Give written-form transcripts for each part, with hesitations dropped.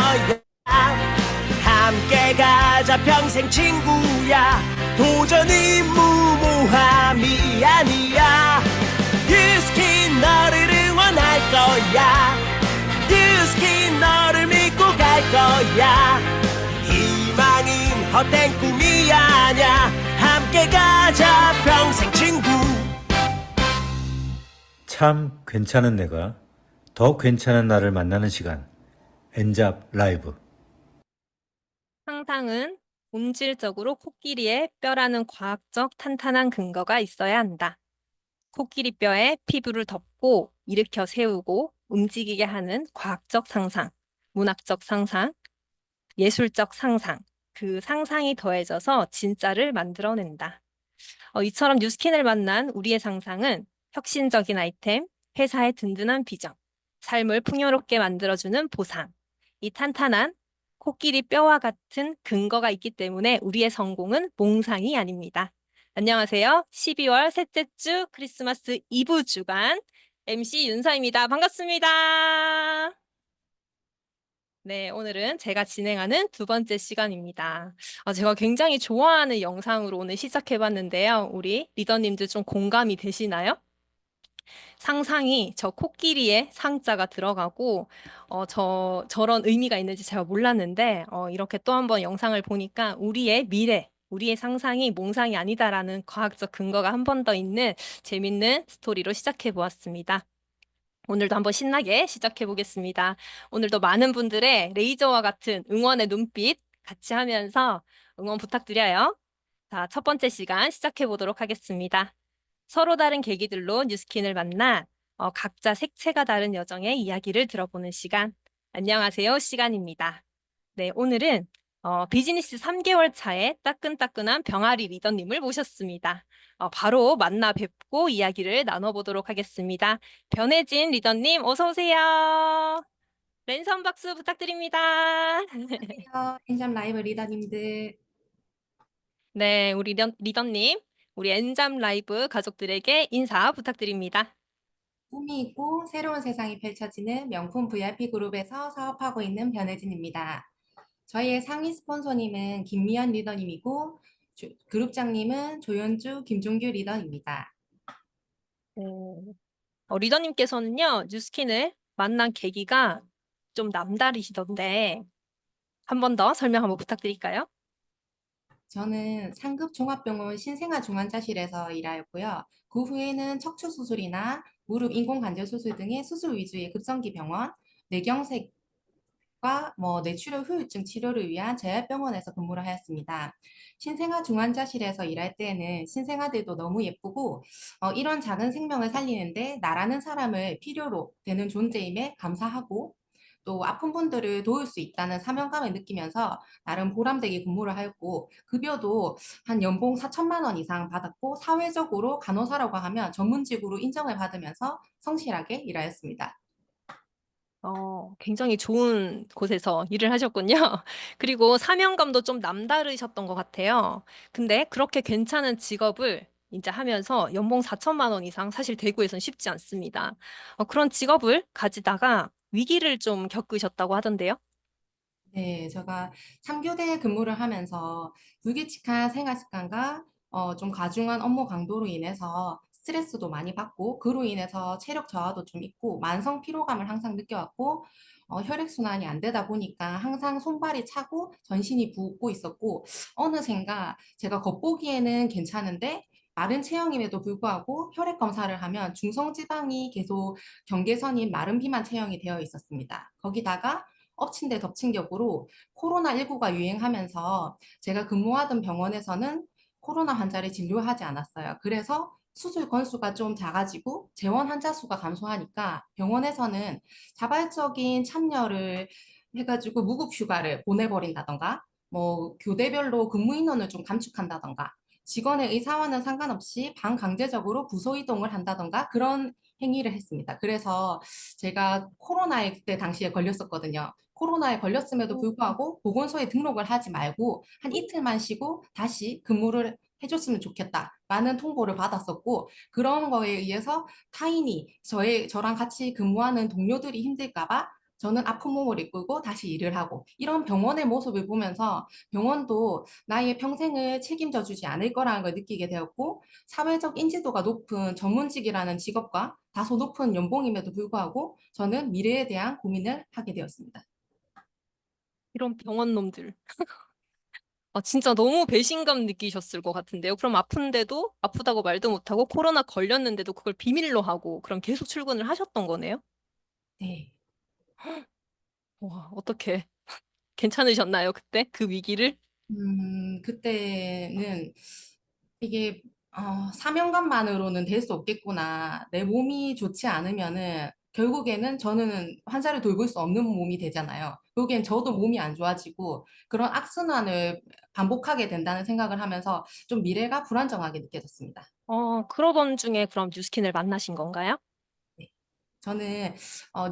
거야. 함께 가자 평생 친구야. 도전이 무모함이 아니야. 유스킨 너를 응원할 거야. 유스킨 너를 믿고 갈 거야. 희망은 헛된 꿈이 아냐. 함께 가자 평생 친구. 참 괜찮은 내가 더 괜찮은 나를 만나는 시간. 엔잡 라이브. 상상은 본질적으로 코끼리의 뼈라는 과학적 탄탄한 근거가 있어야 한다. 코끼리 뼈에 피부를 덮고 일으켜 세우고 움직이게 하는 과학적 상상, 문학적 상상, 예술적 상상, 그 상상이 더해져서 진짜를 만들어낸다. 이처럼 뉴스킨을 만난 우리의 상상은 혁신적인 아이템, 회사의 든든한 비전, 삶을 풍요롭게 만들어주는 보상, 이 탄탄한 코끼리 뼈와 같은 근거가 있기 때문에 우리의 성공은 몽상이 아닙니다. 안녕하세요. 12월 셋째 주 크리스마스 이브 주간 MC 윤서입니다. 반갑습니다. 네, 오늘은 제가 진행하는 두 번째 시간입니다. 제가 굉장히 좋아하는 영상으로 오늘 시작해봤는데요. 우리 리더님들 좀 공감이 되시나요? 상상이 저 코끼리의 상자가 들어가고 저런 의미가 있는지 제가 몰랐는데 이렇게 또 한번 영상을 보니까 우리의 미래, 우리의 상상이 몽상이 아니다라는 과학적 근거가 한 번 더 있는 재밌는 스토리로 시작해 보았습니다. 오늘도 한번 신나게 시작해 보겠습니다. 오늘도 많은 분들의 레이저와 같은 응원의 눈빛 같이 하면서 응원 부탁드려요. 자, 첫 번째 시간 시작해 보도록 하겠습니다. 서로 다른 계기들로 뉴스킨을 만나 각자 색채가 다른 여정의 이야기를 들어보는 시간. 안녕하세요 시간입니다. 네, 오늘은 비즈니스 3개월 차에 따끈따끈한 병아리 리더님을 모셨습니다. 바로 만나 뵙고 이야기를 나눠보도록 하겠습니다. 변혜진 리더님 어서 오세요. 랜선 박수 부탁드립니다. 안녕하세요. 엔잡 라이브 리더님들. 네, 우리 리더님, 우리 엔잡 라이브 가족들에게 인사 부탁드립니다. 꿈이 있고 새로운 세상이 펼쳐지는 명품 VIP 그룹에서 사업하고 있는 변혜진입니다. 저희의 상위 스폰서님은 김미연 리더님이고 그룹장님은 조연주 김종규 리더입니다. 리더님께서는요, 뉴스킨을 만난 계기가 좀 남다르시던데, 한 번 더 설명 한번 부탁드릴까요? 저는 상급 종합병원 신생아 중환자실에서 일하였고요. 그 후에는 척추 수술이나 무릎 인공관절 수술 등의 수술 위주의 급성기 병원, 뇌경색 뇌출혈 후유증 치료를 위한 재활병원에서 근무를 하였습니다. 신생아 중환자실에서 일할 때에는 신생아들도 너무 예쁘고 이런 작은 생명을 살리는데 나라는 사람을 필요로 되는 존재임에 감사하고 또 아픈 분들을 도울 수 있다는 사명감을 느끼면서 나름 보람되게 근무를 하였고 급여도 한 연봉 4천만 원 이상 받았고 사회적으로 간호사라고 하면 전문직으로 인정을 받으면서 성실하게 일하였습니다. 굉장히 좋은 곳에서 일을 하셨군요. 그리고 사명감도 좀 남다르셨던 것 같아요. 근데 그렇게 괜찮은 직업을 이제 하면서 연봉 4천만 원 이상 사실 대구에선 쉽지 않습니다. 그런 직업을 가지다가 위기를 좀 겪으셨다고 하던데요. 네, 제가 3교대 근무를 하면서 불규칙한 생활 습관과 좀 과중한 업무 강도로 인해서 스트레스도 많이 받고 그로 인해서 체력 저하도 좀 있고 만성 피로감을 항상 느껴왔고 혈액순환이 안 되다 보니까 항상 손발이 차고 전신이 붓고 있었고 어느샌가 제가 겉보기에는 괜찮은데 마른 체형임에도 불구하고 혈액 검사를 하면 중성지방이 계속 경계선인 마른 비만 체형이 되어 있었습니다. 거기다가 엎친 데 덮친 격으로 코로나19가 유행하면서 제가 근무하던 병원에서는 코로나 환자를 진료하지 않았어요. 그래서 수술 건수가 좀 작아지고 재원 환자 수가 감소하니까 병원에서는 자발적인 참여를 해가지고 무급 휴가를 보내버린다던가 교대별로 근무 인원을 좀 감축한다던가 직원의 의사와는 상관없이 반강제적으로 부서 이동을 한다던가 그런 행위를 했습니다. 그래서 제가 코로나에 그때 당시에 걸렸었거든요. 코로나에 걸렸음에도 불구하고 보건소에 등록을 하지 말고 한 이틀만 쉬고 다시 근무를 해줬으면 좋겠다라는 통보를 받았었고 그런 거에 의해서 타인이 저랑 같이 근무하는 동료들이 힘들까 봐 저는 아픈 몸을 이끌고 다시 일을 하고 이런 병원의 모습을 보면서 병원도 나의 평생을 책임져 주지 않을 거라는 걸 느끼게 되었고 사회적 인지도가 높은 전문직이라는 직업과 다소 높은 연봉임에도 불구하고 저는 미래에 대한 고민을 하게 되었습니다. 이런 병원 놈들. 아, 진짜 너무 배신감 느끼셨을 것 같은데요. 그럼 아픈데도 아프다고 말도 못하고 코로나 걸렸는데도 그걸 비밀로 하고 그럼 계속 출근을 하셨던 거네요? 네. 와, 어떻게 괜찮으셨나요, 그때? 그 위기를? 그때는 이게 사명감만으로는 될 수 없겠구나. 내 몸이 좋지 않으면은 결국에는 저는 환자를 돌볼 수 없는 몸이 되잖아요. 결국엔 저도 몸이 안 좋아지고 그런 악순환을 반복하게 된다는 생각을 하면서 좀 미래가 불안정하게 느껴졌습니다. 그러던 중에 그럼 뉴스킨을 만나신 건가요? 네. 저는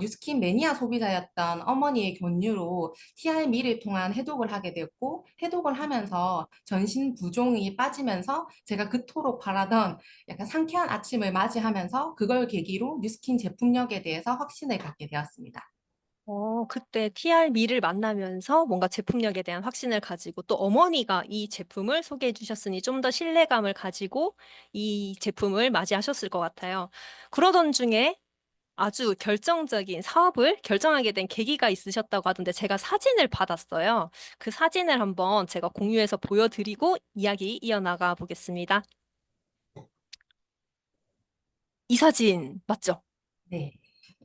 뉴스킨 매니아 소비자였던 어머니의 권유로 TRM를 통한 해독을 하게 되었고 해독을 하면서 전신 부종이 빠지면서 제가 그토록 바라던 약간 상쾌한 아침을 맞이하면서 그걸 계기로 뉴스킨 제품력에 대해서 확신을 갖게 되었습니다. 그때 TR미를 만나면서 뭔가 제품력에 대한 확신을 가지고 또 어머니가 이 제품을 소개해 주셨으니 좀 더 신뢰감을 가지고 이 제품을 맞이하셨을 것 같아요. 그러던 중에 아주 결정적인 사업을 결정하게 된 계기가 있으셨다고 하던데 제가 사진을 받았어요. 그 사진을 한번 제가 공유해서 보여드리고 이야기 이어나가 보겠습니다. 이 사진 맞죠? 네.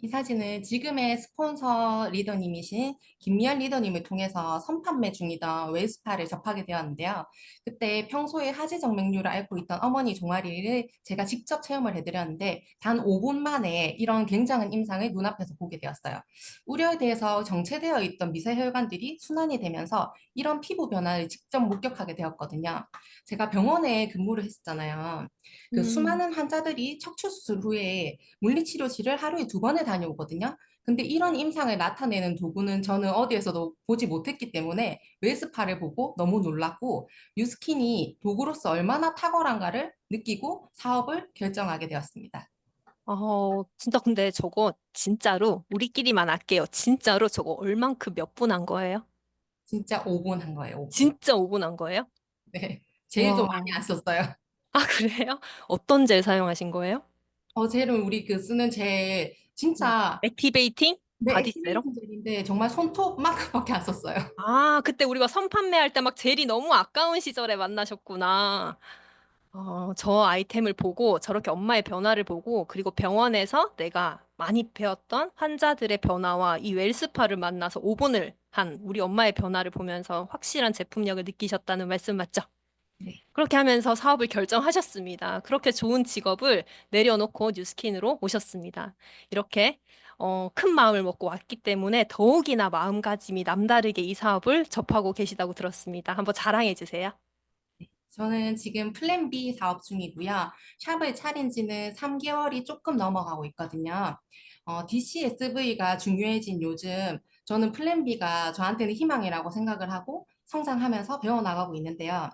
이 사진은 지금의 스폰서 리더님이신 김미연 리더님을 통해서 선판매 중이던 웰스파를 접하게 되었는데요. 그때 평소에 하지 정맥류를 앓고 있던 어머니 종아리를 제가 직접 체험을 해드렸는데 단 5분 만에 이런 굉장한 임상을 눈앞에서 보게 되었어요. 우려에 대해서 정체되어 있던 미세혈관들이 순환이 되면서 이런 피부 변화를 직접 목격하게 되었거든요. 제가 병원에 근무를 했었잖아요. 그 음. 수많은 환자들이 척추 수술 후에 물리치료실을 하루에 2번을 다녀오거든요. 근데 이런 임상을 나타내는 도구는 저는 어디에서도 보지 못했기 때문에 웰스파를 보고 너무 놀랐고 뉴스킨이 도구로서 얼마나 탁월한가를 느끼고 사업을 결정하게 되었습니다. 진짜 근데 저거 진짜로 우리끼리만 할게요. 진짜로 저거 얼만큼 몇 분 한 거예요? 진짜 5분 한 거예요, 5분. 진짜 5분 한 거예요? 네. 제일 좀 많이 와. 안 썼어요. 아, 그래요? 어떤 젤 사용하신 거예요? 젤은 우리 그 쓰는 젤 진짜 액티베이팅? 네, 바디 세럼? 액티베이팅 젤인데 정말 손톱만큼밖에 안 썼어요. 그때 우리가 선 판매할 때 막 젤이 너무 아까운 시절에 만나셨구나. 저 아이템을 보고 저렇게 엄마의 변화를 보고 그리고 병원에서 내가 많이 배웠던 환자들의 변화와 이 웰스파를 만나서 5분을 한 우리 엄마의 변화를 보면서 확실한 제품력을 느끼셨다는 말씀 맞죠? 네. 그렇게 하면서 사업을 결정하셨습니다. 그렇게 좋은 직업을 내려놓고 뉴스킨으로 오셨습니다. 이렇게 큰 마음을 먹고 왔기 때문에 더욱이나 마음가짐이 남다르게 이 사업을 접하고 계시다고 들었습니다. 한번 자랑해 주세요. 저는 지금 플랜 B 사업 중이고요. 샵을 차린 지는 3개월이 조금 넘어가고 있거든요. DCSV가 중요해진 요즘 저는 플랜 B가 저한테는 희망이라고 생각을 하고 성장하면서 배워나가고 있는데요.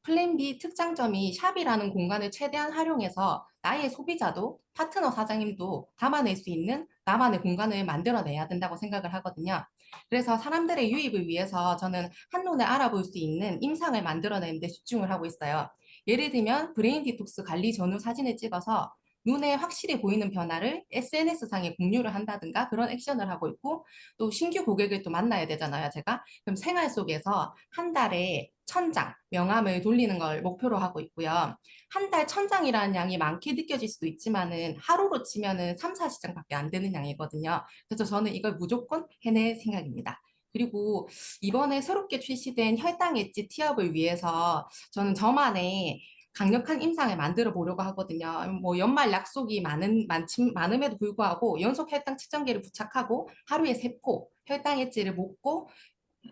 플랜 B 특장점이 샵이라는 공간을 최대한 활용해서 나의 소비자도 파트너 사장님도 담아낼 수 있는 나만의 공간을 만들어내야 된다고 생각을 하거든요. 그래서 사람들의 유입을 위해서 저는 한눈에 알아볼 수 있는 임상을 만들어내는 데 집중을 하고 있어요. 예를 들면 브레인 디톡스 관리 전후 사진을 찍어서 눈에 확실히 보이는 변화를 SNS상에 공유를 한다든가 그런 액션을 하고 있고 또 신규 고객을 또 만나야 되잖아요, 제가. 그럼 생활 속에서 한 달에 1,000장 명함을 돌리는 걸 목표로 하고 있고요. 한 달 1,000장이라는 양이 많게 느껴질 수도 있지만은 하루로 치면은 3, 40장밖에 안 되는 양이거든요. 그래서 저는 이걸 무조건 해낼 생각입니다. 그리고 이번에 새롭게 출시된 혈당 엣지 티업을 위해서 저는 저만의 강력한 임상을 만들어 보려고 하거든요. 뭐 연말 약속이 많음에도 불구하고 연속 혈당 측정기를 부착하고 하루에 3포 혈당 엣지를 먹고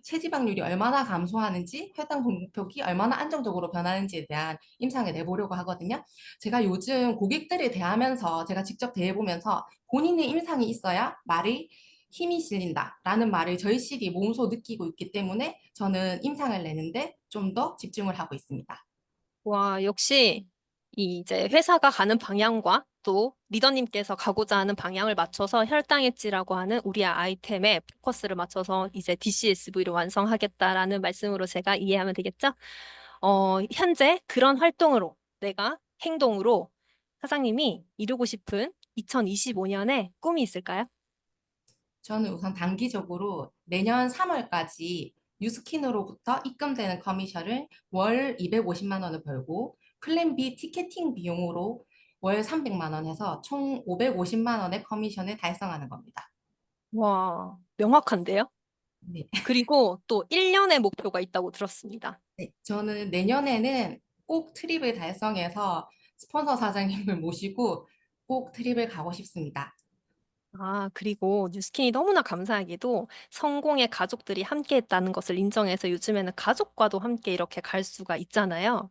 체지방률이 얼마나 감소하는지, 혈당 공급폭이 얼마나 안정적으로 변하는지에 대한 임상을 내보려고 하거든요. 제가 요즘 고객들을 대하면서 제가 직접 대해보면서 본인의 임상이 있어야 말이 힘이 실린다라는 말을 절실히 몸소 느끼고 있기 때문에 저는 임상을 내는데 좀 더 집중을 하고 있습니다. 와, 역시 이 이제 회사가 가는 방향과 또 리더님께서 가고자 하는 방향을 맞춰서 혈당 엣지라고 하는 우리 아이템에 포커스를 맞춰서 이제 DCSV를 완성하겠다라는 말씀으로 제가 이해하면 되겠죠? 현재 그런 활동으로 내가 행동으로 사장님이 이루고 싶은 2025년에 꿈이 있을까요? 저는 우선 단기적으로 내년 3월까지 뉴스킨으로부터 입금되는 커미션을 월 250만 원을 벌고 클랜 B 티켓팅 비용으로 월 300만 원 해서 총 550만 원의 커미션을 달성하는 겁니다. 와, 명확한데요? 네. 그리고 또 1년의 목표가 있다고 들었습니다. 네, 저는 내년에는 꼭 트립을 달성해서 스폰서 사장님을 모시고 꼭 트립을 가고 싶습니다. 아, 그리고 뉴스킨이 너무나 감사하게도 성공의 가족들이 함께 했다는 것을 인정해서 요즘에는 가족과도 함께 이렇게 갈 수가 있잖아요.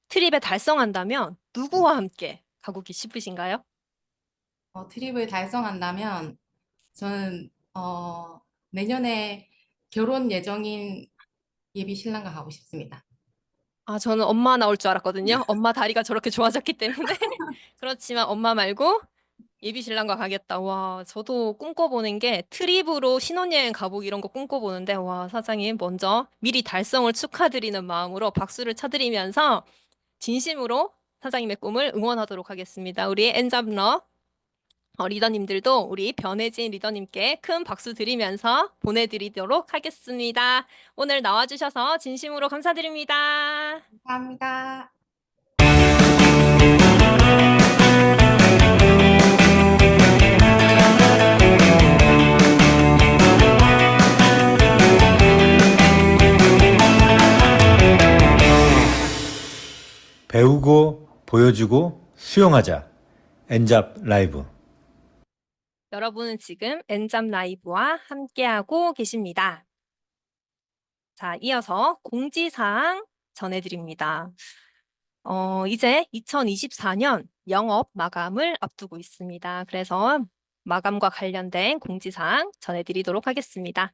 트립에 달성한다면 누구와 함께 가고 싶으신가요? 트립을 달성한다면 저는 내년에 결혼 예정인 예비 신랑과 가고 싶습니다. 아, 저는 엄마 나올 줄 알았거든요. 엄마 다리가 저렇게 좋아졌기 때문에. 그렇지만 엄마 말고 예비 신랑과 가겠다. 와, 저도 꿈꿔보는 게 트립으로 신혼여행 가보기 이런 거 꿈꿔보는데, 와, 사장님 먼저 미리 달성을 축하드리는 마음으로 박수를 쳐드리면서 진심으로 사장님의 꿈을 응원하도록 하겠습니다. 우리 엔잡러 리더님들도 우리 변혜진 리더님께 큰 박수 드리면서 보내드리도록 하겠습니다. 오늘 나와주셔서 진심으로 감사드립니다. 감사합니다. 배우고 보여주고 수용하자. 엔잡 라이브. 여러분은 지금 엔잡 라이브와 함께하고 계십니다. 자, 이어서 공지사항 전해드립니다. 이제 2024년 영업 마감을 앞두고 있습니다. 그래서 마감과 관련된 공지사항 전해드리도록 하겠습니다.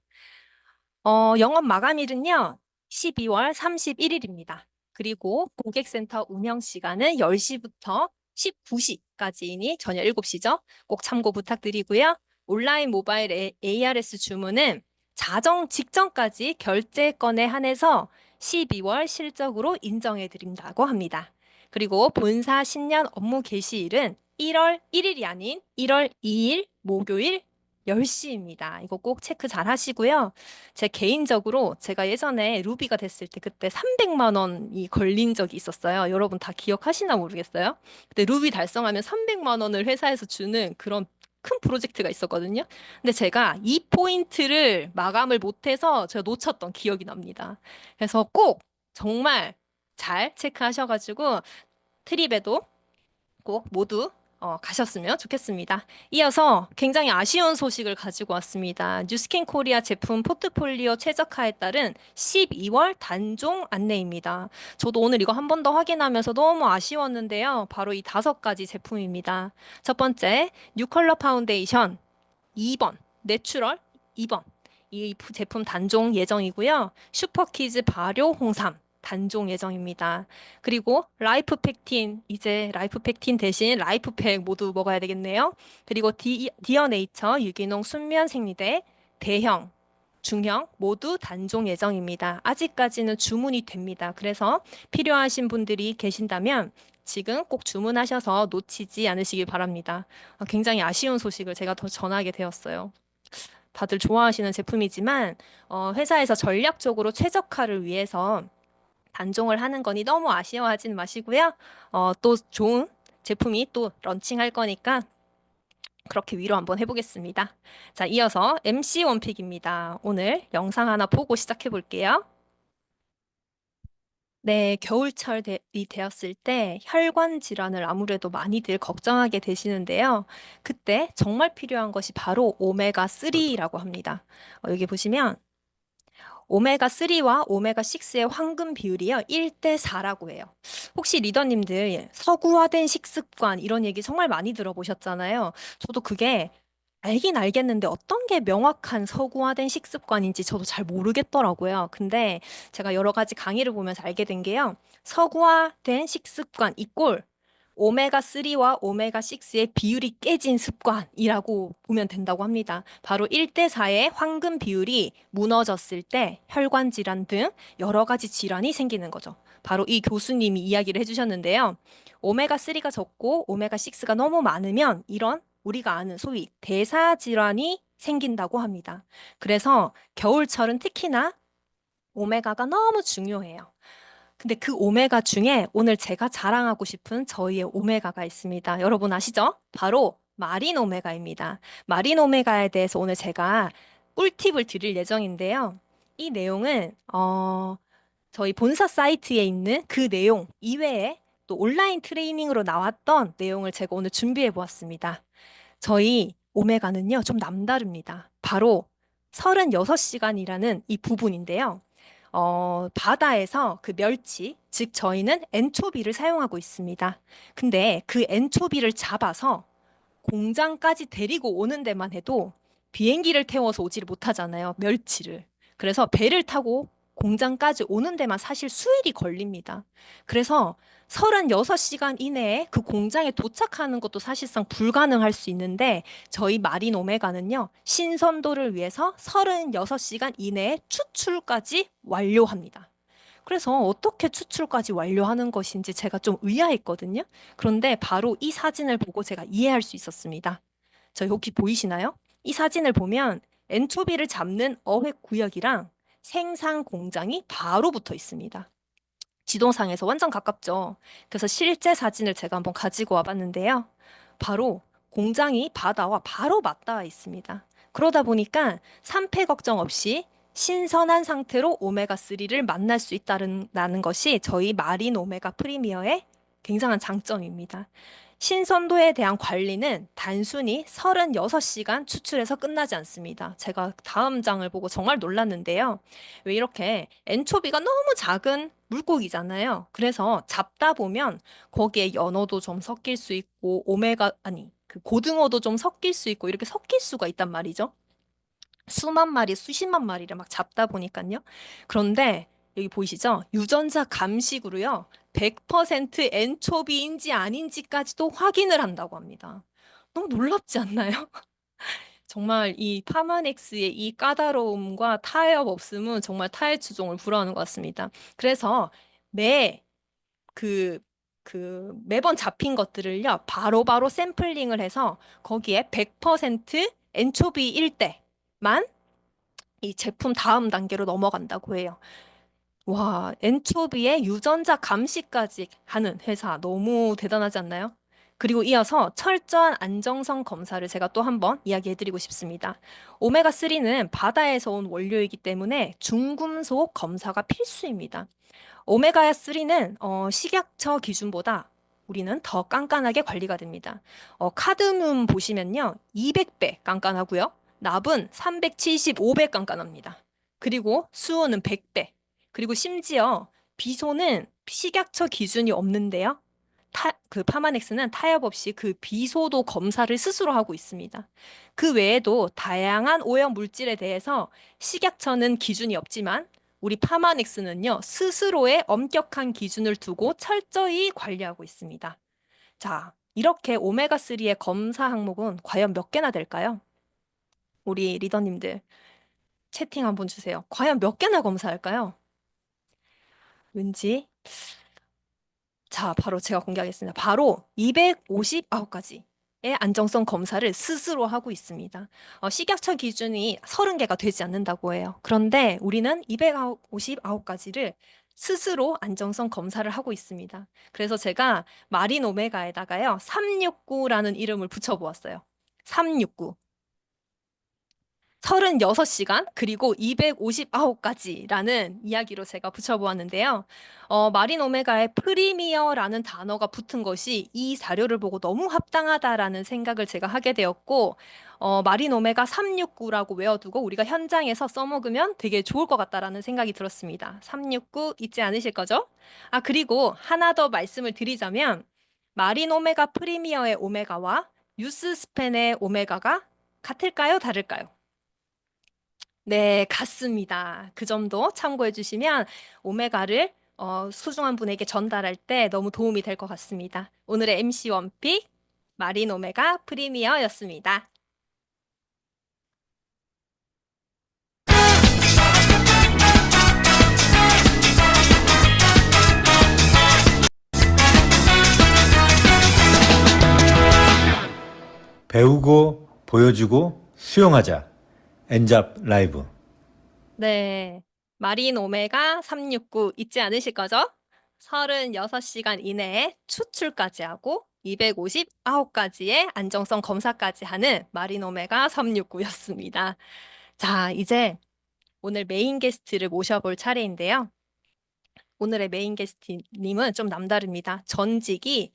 영업 마감일은요, 12월 31일입니다. 그리고 고객센터 운영 시간은 10시부터 19시까지이니 저녁 7시죠. 꼭 참고 부탁드리고요. 온라인 모바일 ARS 주문은 자정 직전까지 결제건에 한해서 12월 실적으로 인정해 드린다고 합니다. 그리고 본사 신년 업무 개시일은 1월 1일이 아닌 1월 2일 목요일 10시입니다. 이거 꼭 체크 잘 하시고요. 제 개인적으로 제가 예전에 루비가 됐을 때 그때 300만 원이 걸린 적이 있었어요. 여러분 다 기억하시나 모르겠어요. 근데 루비 달성하면 300만 원을 회사에서 주는 그런 큰 프로젝트가 있었거든요. 근데 제가 이 포인트를 마감을 못해서 제가 놓쳤던 기억이 납니다. 그래서 꼭 정말 잘 체크하셔가지고 트립에도 꼭 모두 가셨으면 좋겠습니다. 이어서 굉장히 아쉬운 소식을 가지고 왔습니다. 뉴스킨 코리아 제품 포트폴리오 최적화에 따른 12월 단종 안내입니다. 저도 오늘 이거 한 번 더 확인하면서 너무 아쉬웠는데요. 바로 이 5가지 제품입니다. 첫 번째, 뉴컬러 파운데이션 2번, 내추럴 2번. 이 제품 단종 예정이고요. 슈퍼키즈 발효 홍삼 단종 예정입니다. 그리고 라이프 팩틴, 이제 라이프 팩틴 대신 라이프팩 모두 먹어야 되겠네요. 그리고 디어 네이처 유기농 순면 생리대 대형, 중형 모두 단종 예정입니다. 아직까지는 주문이 됩니다. 그래서 필요하신 분들이 계신다면 지금 꼭 주문하셔서 놓치지 않으시길 바랍니다. 굉장히 아쉬운 소식을 제가 더 전하게 되었어요. 다들 좋아하시는 제품이지만 회사에서 전략적으로 최적화를 위해서 단종을 하는 거니 너무 아쉬워하진 마시고요. 또 좋은 제품이 또 런칭할 거니까 그렇게 위로 한번 해보겠습니다. 자, 이어서 MC 원픽입니다. 오늘 영상 하나 보고 시작해 볼게요. 네, 겨울철이 되었을 때 혈관 질환을 아무래도 많이들 걱정하게 되시는데요. 그때 정말 필요한 것이 바로 오메가3라고 합니다. 여기 보시면 오메가3와 오메가6의 황금 비율이요. 1대 4라고 해요. 혹시 리더님들 서구화된 식습관 이런 얘기 정말 많이 들어보셨잖아요. 저도 그게 알긴 알겠는데 어떤 게 명확한 서구화된 식습관인지 저도 잘 모르겠더라고요. 근데 제가 여러 가지 강의를 보면서 알게 된 게요. 서구화된 식습관 이꼴 오메가3와 오메가6의 비율이 깨진 습관이라고 보면 된다고 합니다. 바로 1대4의 황금 비율이 무너졌을 때 혈관 질환 등 여러 가지 질환이 생기는 거죠. 바로 이 교수님이 이야기를 해주셨는데요. 오메가3가 적고 오메가6가 너무 많으면 이런 우리가 아는 소위 대사 질환이 생긴다고 합니다. 그래서 겨울철은 특히나 오메가가 너무 중요해요. 근데 그 오메가 중에 오늘 제가 자랑하고 싶은 저희의 오메가가 있습니다. 여러분 아시죠? 바로 마린 오메가입니다. 마린 오메가에 대해서 오늘 제가 꿀팁을 드릴 예정인데요. 이 내용은 저희 본사 사이트에 있는 그 내용 이외에 또 온라인 트레이닝으로 나왔던 내용을 제가 오늘 준비해 보았습니다. 저희 오메가는요, 좀 남다릅니다. 바로 36시간이라는 이 부분인데요. 바다에서 그 멸치, 즉 저희는 엔초비를 사용하고 있습니다. 근데 그 엔초비를 잡아서 공장까지 데리고 오는 데만 해도 비행기를 태워서 오지를 못하잖아요. 멸치를. 그래서 배를 타고 공장까지 오는 데만 사실 수일이 걸립니다. 그래서 36시간 이내에 그 공장에 도착하는 것도 사실상 불가능할 수 있는데 저희 마린 오메가는요, 신선도를 위해서 36시간 이내에 추출까지 완료합니다. 그래서 어떻게 추출까지 완료하는 것인지 제가 좀 의아했거든요. 그런데 바로 이 사진을 보고 제가 이해할 수 있었습니다. 저희 혹시 보이시나요? 이 사진을 보면 엔초비를 잡는 어획 구역이랑 생산 공장이 바로 붙어 있습니다. 지도상에서 완전 가깝죠. 그래서 실제 사진을 제가 한번 가지고 와봤는데요. 바로 공장이 바다와 바로 맞닿아 있습니다. 그러다 보니까 산패 걱정 없이 신선한 상태로 오메가3를 만날 수 있다는 것이 저희 마린 오메가 프리미어의 굉장한 장점입니다. 신선도에 대한 관리는 단순히 36시간 추출해서 끝나지 않습니다. 제가 다음 장을 보고 정말 놀랐는데요. 왜 이렇게 엔초비가 너무 작은 물고기잖아요. 그래서 잡다 보면 거기에 연어도 좀 섞일 수 있고 그 고등어도 좀 섞일 수 있고 이렇게 섞일 수가 있단 말이죠. 수만 마리, 수십만 마리를 막 잡다 보니까요. 그런데 여기 보이시죠? 유전자 감식으로요. 100% 엔초비인지 아닌지까지도 확인을 한다고 합니다. 너무 놀랍지 않나요? 정말 이 파마넥스의 이 까다로움과 타협 없음은 정말 타의 추종을 불허하는 것 같습니다. 그래서 매 매번 잡힌 것들을요, 바로바로 샘플링을 해서 거기에 100% 엔초비일 때만 이 제품 다음 단계로 넘어간다고 해요. 와, 엔초비의 유전자 감시까지 하는 회사 너무 대단하지 않나요? 그리고 이어서 철저한 안정성 검사를 제가 또 한번 이야기해드리고 싶습니다. 오메가3는 바다에서 온 원료이기 때문에 중금속 검사가 필수입니다. 오메가3는 식약처 기준보다 우리는 더 깐깐하게 관리가 됩니다. 카드뮴 보시면요, 200배 깐깐하고요. 납은 375배 깐깐합니다. 그리고 수온은 100배. 그리고 심지어 비소는 식약처 기준이 없는데요. 그 파마넥스는 타협 없이 그 비소도 검사를 스스로 하고 있습니다. 그 외에도 다양한 오염 물질에 대해서 식약처는 기준이 없지만 우리 파마넥스는요, 스스로의 엄격한 기준을 두고 철저히 관리하고 있습니다. 자, 이렇게 오메가3의 검사 항목은 과연 몇 개나 될까요? 우리 리더님들 채팅 한번 주세요. 과연 몇 개나 검사할까요? 왠지 자, 바로 제가 공개하겠습니다. 바로 259가지의 안정성 검사를 스스로 하고 있습니다. 식약처 기준이 30개가 되지 않는다고 해요. 그런데 우리는 259가지를 스스로 안정성 검사를 하고 있습니다. 그래서 제가 마린 오메가에다가요, 369라는 이름을 붙여보았어요. 369. 36시간 그리고 259가지라는 이야기로 제가 붙여보았는데요. 마린 오메가의 프리미어라는 단어가 붙은 것이 이 자료를 보고 너무 합당하다라는 생각을 제가 하게 되었고, 마린 오메가 369라고 외워두고 우리가 현장에서 써먹으면 되게 좋을 것 같다라는 생각이 들었습니다. 369 잊지 않으실 거죠? 아, 그리고 하나 더 말씀을 드리자면 마린 오메가 프리미어의 오메가와 뉴스스펜의 오메가가 같을까요? 다를까요? 네, 같습니다. 그 점도 참고해 주시면 오메가를 소중한 분에게 전달할 때 너무 도움이 될 것 같습니다. 오늘의 MC 원픽 마린 오메가 프리미어였습니다. 배우고 보여주고 수용하자. 엔잡 라이브. 네. 마린 오메가 369 잊지 않으실 거죠? 36시간 이내에 추출까지 하고 259가지의 안정성 검사까지 하는 마린 오메가 369였습니다. 자, 이제 오늘 메인 게스트를 모셔볼 차례인데요. 오늘의 메인 게스트님은 좀 남다릅니다. 전직이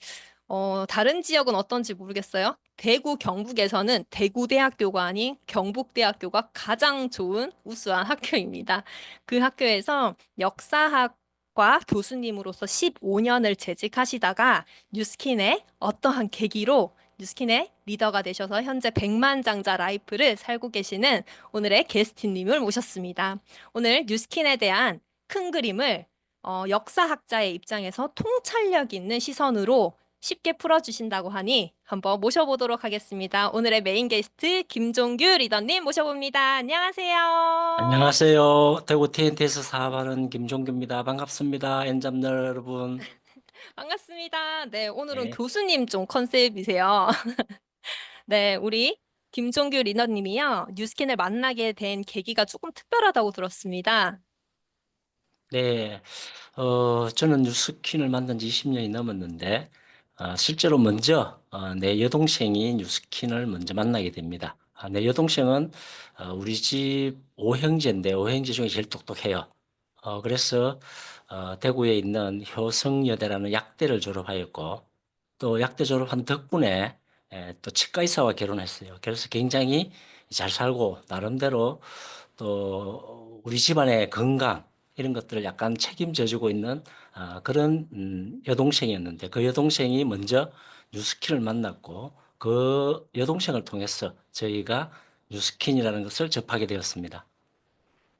다른 지역은 어떤지 모르겠어요. 대구 경북에서는 대구대학교가 아닌 경북대학교가 가장 좋은 우수한 학교입니다. 그 학교에서 역사학과 교수님으로서 15년을 재직하시다가 뉴스킨의 어떠한 계기로 뉴스킨의 리더가 되셔서 현재 백만장자 라이프를 살고 계시는 오늘의 게스트님을 모셨습니다. 오늘 뉴스킨에 대한 큰 그림을 역사학자의 입장에서 통찰력 있는 시선으로 쉽게 풀어주신다고 하니 한번 모셔보도록 하겠습니다. 오늘의 메인 게스트 김종규 리더님 모셔봅니다. 안녕하세요. 안녕하세요. 대구 TNT에서 사업하는 김종규입니다. 반갑습니다. 엔잡 여러분. 반갑습니다. 네, 오늘은 네. 교수님 좀 컨셉이세요. 네, 우리 김종규 리더님이요. 뉴스킨을 만나게 된 계기가 조금 특별하다고 들었습니다. 네. 저는 뉴스킨을 만든 지 20년이 넘었는데, 실제로 먼저, 내 여동생이 뉴스킨을 먼저 만나게 됩니다. 내 여동생은, 우리 집 오형제인데, 오형제 중에 제일 똑똑해요. 그래서, 대구에 있는 효성여대라는 약대를 졸업하였고, 또 약대 졸업한 덕분에 또 치과의사와 결혼했어요. 그래서 굉장히 잘 살고 나름대로 또 우리 집안의 건강 이런 것들을 약간 책임져 주고 있는 그런 여동생이었는데 그 여동생이 먼저 뉴스킨을 만났고 그 여동생을 통해서 저희가 뉴스킨이라는 것을 접하게 되었습니다.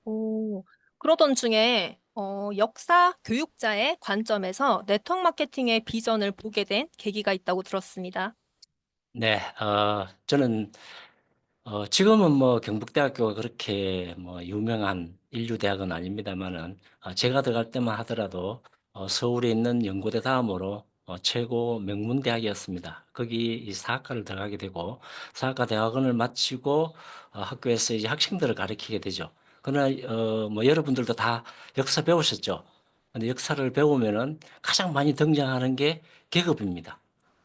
오, 그러던 중에 역사 교육자의 관점에서 네트워크 마케팅의 비전을 보게 된 계기가 있다고 들었습니다. 네, 저는 지금은 뭐 경북대학교가 그렇게 뭐 유명한 인류대학은 아닙니다만은 제가 들어갈 때만 하더라도 서울에 있는 연고대 다음으로 최고 명문대학이었습니다. 거기 이 사학과를 들어가게 되고 사학과 대학원을 마치고 학교에서 이제 학생들을 가르치게 되죠. 그러나 뭐 여러분들도 다 역사 배우셨죠? 근데 역사를 배우면은 가장 많이 등장하는 게 계급입니다.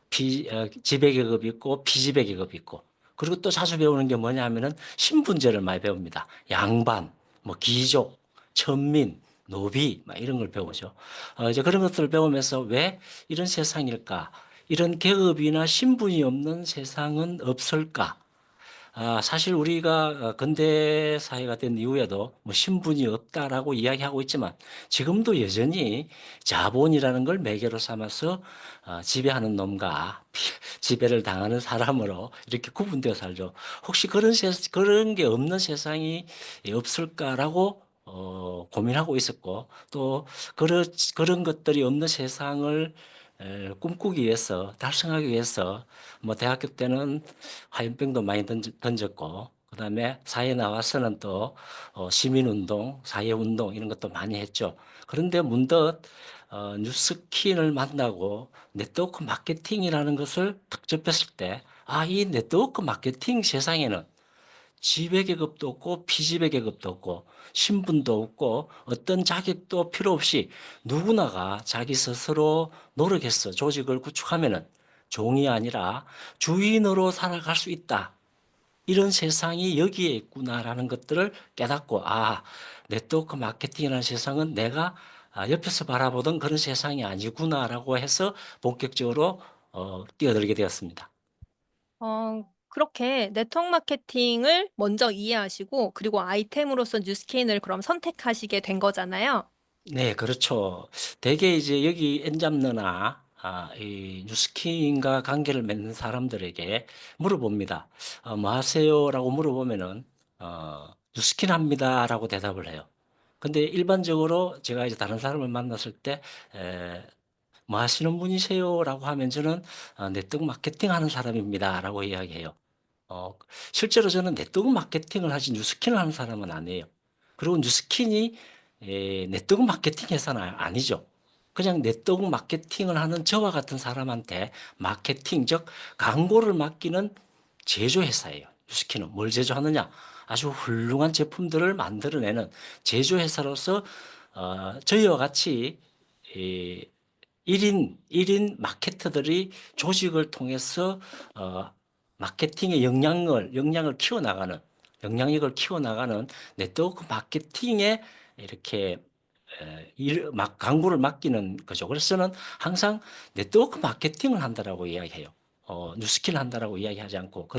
지배 계급이 있고 피지배 계급이 있고 그리고 또 자주 배우는 게 뭐냐 하면은 신분제를 많이 배웁니다. 양반, 뭐 귀족, 천민, 노비 막 이런 걸 배우죠. 이제 그런 것들을 배우면서 왜 이런 세상일까? 이런 계급이나 신분이 없는 세상은 없을까? 사실 우리가 근대 사회가 된 이후에도 뭐 신분이 없다라고 이야기하고 있지만 지금도 여전히 자본이라는 걸 매개로 삼아서 지배하는 놈과 지배를 당하는 사람으로 이렇게 구분되어 살죠. 혹시 그런 게 없는 세상이 없을까라고 고민하고 있었고 또 그런 것들이 없는 세상을 꿈꾸기 위해서 달성하기 위해서 뭐 대학교 때는 화염병도 많이 던졌고 그다음에 사회에 나와서는 또 시민운동, 사회운동 이런 것도 많이 했죠. 그런데 문득 뉴스킨을 만나고 네트워크 마케팅이라는 것을 탁 접했을 때, 이 네트워크 마케팅 세상에는 지배계급도 없고 피지배계급도 없고 신분도 없고 어떤 자격도 필요 없이 누구나가 자기 스스로 노력해서 조직을 구축하면은 종이 아니라 주인으로 살아갈 수 있다. 이런 세상이 여기에 있구나라는 것들을 깨닫고 네트워크 마케팅이라는 세상은 내가 옆에서 바라보던 그런 세상이 아니구나라고 해서 본격적으로 뛰어들게 되었습니다. 그렇게 네트워크 마케팅을 먼저 이해하시고 그리고 아이템으로서 뉴스케인을 그럼 선택하시게 된 거잖아요. 네, 그렇죠. 대개 이제 여기 엔잡너나 이 뉴스킨과 관계를 맺는 사람들에게 물어봅니다. 뭐 하세요라고 물어보면은 뉴스킨 합니다라고 대답을 해요. 근데 일반적으로 제가 이제 다른 사람을 만났을 때, 뭐 하시는 분이세요라고 하면 저는 네트워크 마케팅 하는 사람입니다라고 이야기해요. 실제로 저는 네트워크 마케팅을 하지 뉴스킨을 하는 사람은 아니에요. 그리고 뉴스킨이 네트워크 마케팅 회사는 아니죠. 그냥 네트워크 마케팅을 하는 저와 같은 사람한테 마케팅, 즉 광고를 맡기는 제조회사예요. 뉴스킨은 뭘 제조하느냐? 아주 훌륭한 제품들을 만들어내는 제조회사로서 저희와 같이 이 1인 마케터들이 조직을 통해서 마케팅의 역량을 키워나가는, 영향력을 키워나가는 네트워크 마케팅에 이렇게 광고를 맡기는 거죠. 그래서 저는 항상 네트워크 마케팅을 한다라고 이야기해요. 뉴스킨을 한다라고 이야기하지 않고.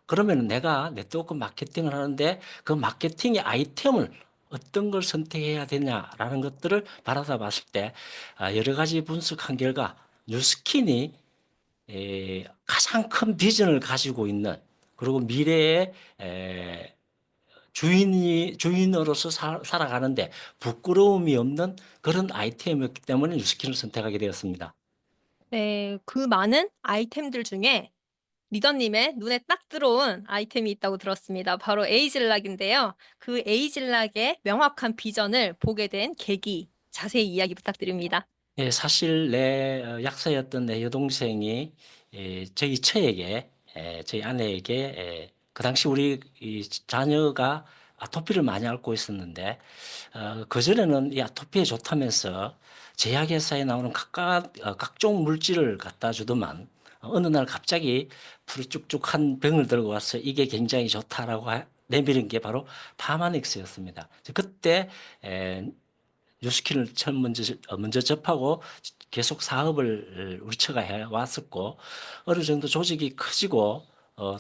그러면 내가 네트워크 마케팅을 하는데 그 마케팅의 아이템을 어떤 걸 선택해야 되냐라는 것들을 바라다 봤을 때 여러 가지 분석한 결과 뉴스킨이 가장 큰 비전을 가지고 있는 그리고 미래의 주인으로서 살아가는데 부끄러움이 없는 그런 아이템이었기 때문에 뉴스킨을 선택하게 되었습니다. 네, 그 많은 아이템들 중에 리더님의 눈에 딱 들어온 아이템이 있다고 들었습니다. 바로 에이즐락인데요. 그 에이즐락의 명확한 비전을 보게 된 계기, 자세히 이야기 부탁드립니다. 예, 사실 내 약사였던 내 여동생이 저희 처에게 저희 아내에게 그 당시 우리 이 자녀가 아토피를 많이 앓고 있었는데 그전에는 이 아토피에 좋다면서 제약회사에 나오는 각종 물질을 갖다 주더만 어느 날 갑자기 풀이 쭉쭉한 병을 들고 와서 이게 굉장히 좋다라고 내미는 게 바로 파마닉스였습니다. 그때 뉴스킨을 처음 먼저 접하고 계속 사업을 우리 처가 해왔었고 어느 정도 조직이 커지고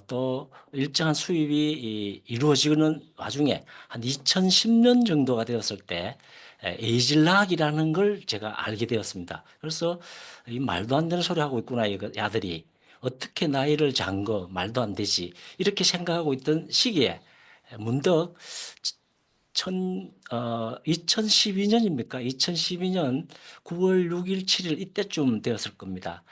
또 일정한 수입이 이루어지는 와중에 한 2010년 정도가 되었을 때 에이즐락이라는 걸 제가 알게 되었습니다. 그래서 이 말도 안 되는 소리 하고 있구나 이 아들이 어떻게 나이를 잔거 말도 안 되지 이렇게 생각하고 있던 시기에 문득 2012년입니까? 2012년 9월 6일, 7일 이때쯤 되었을 겁니다.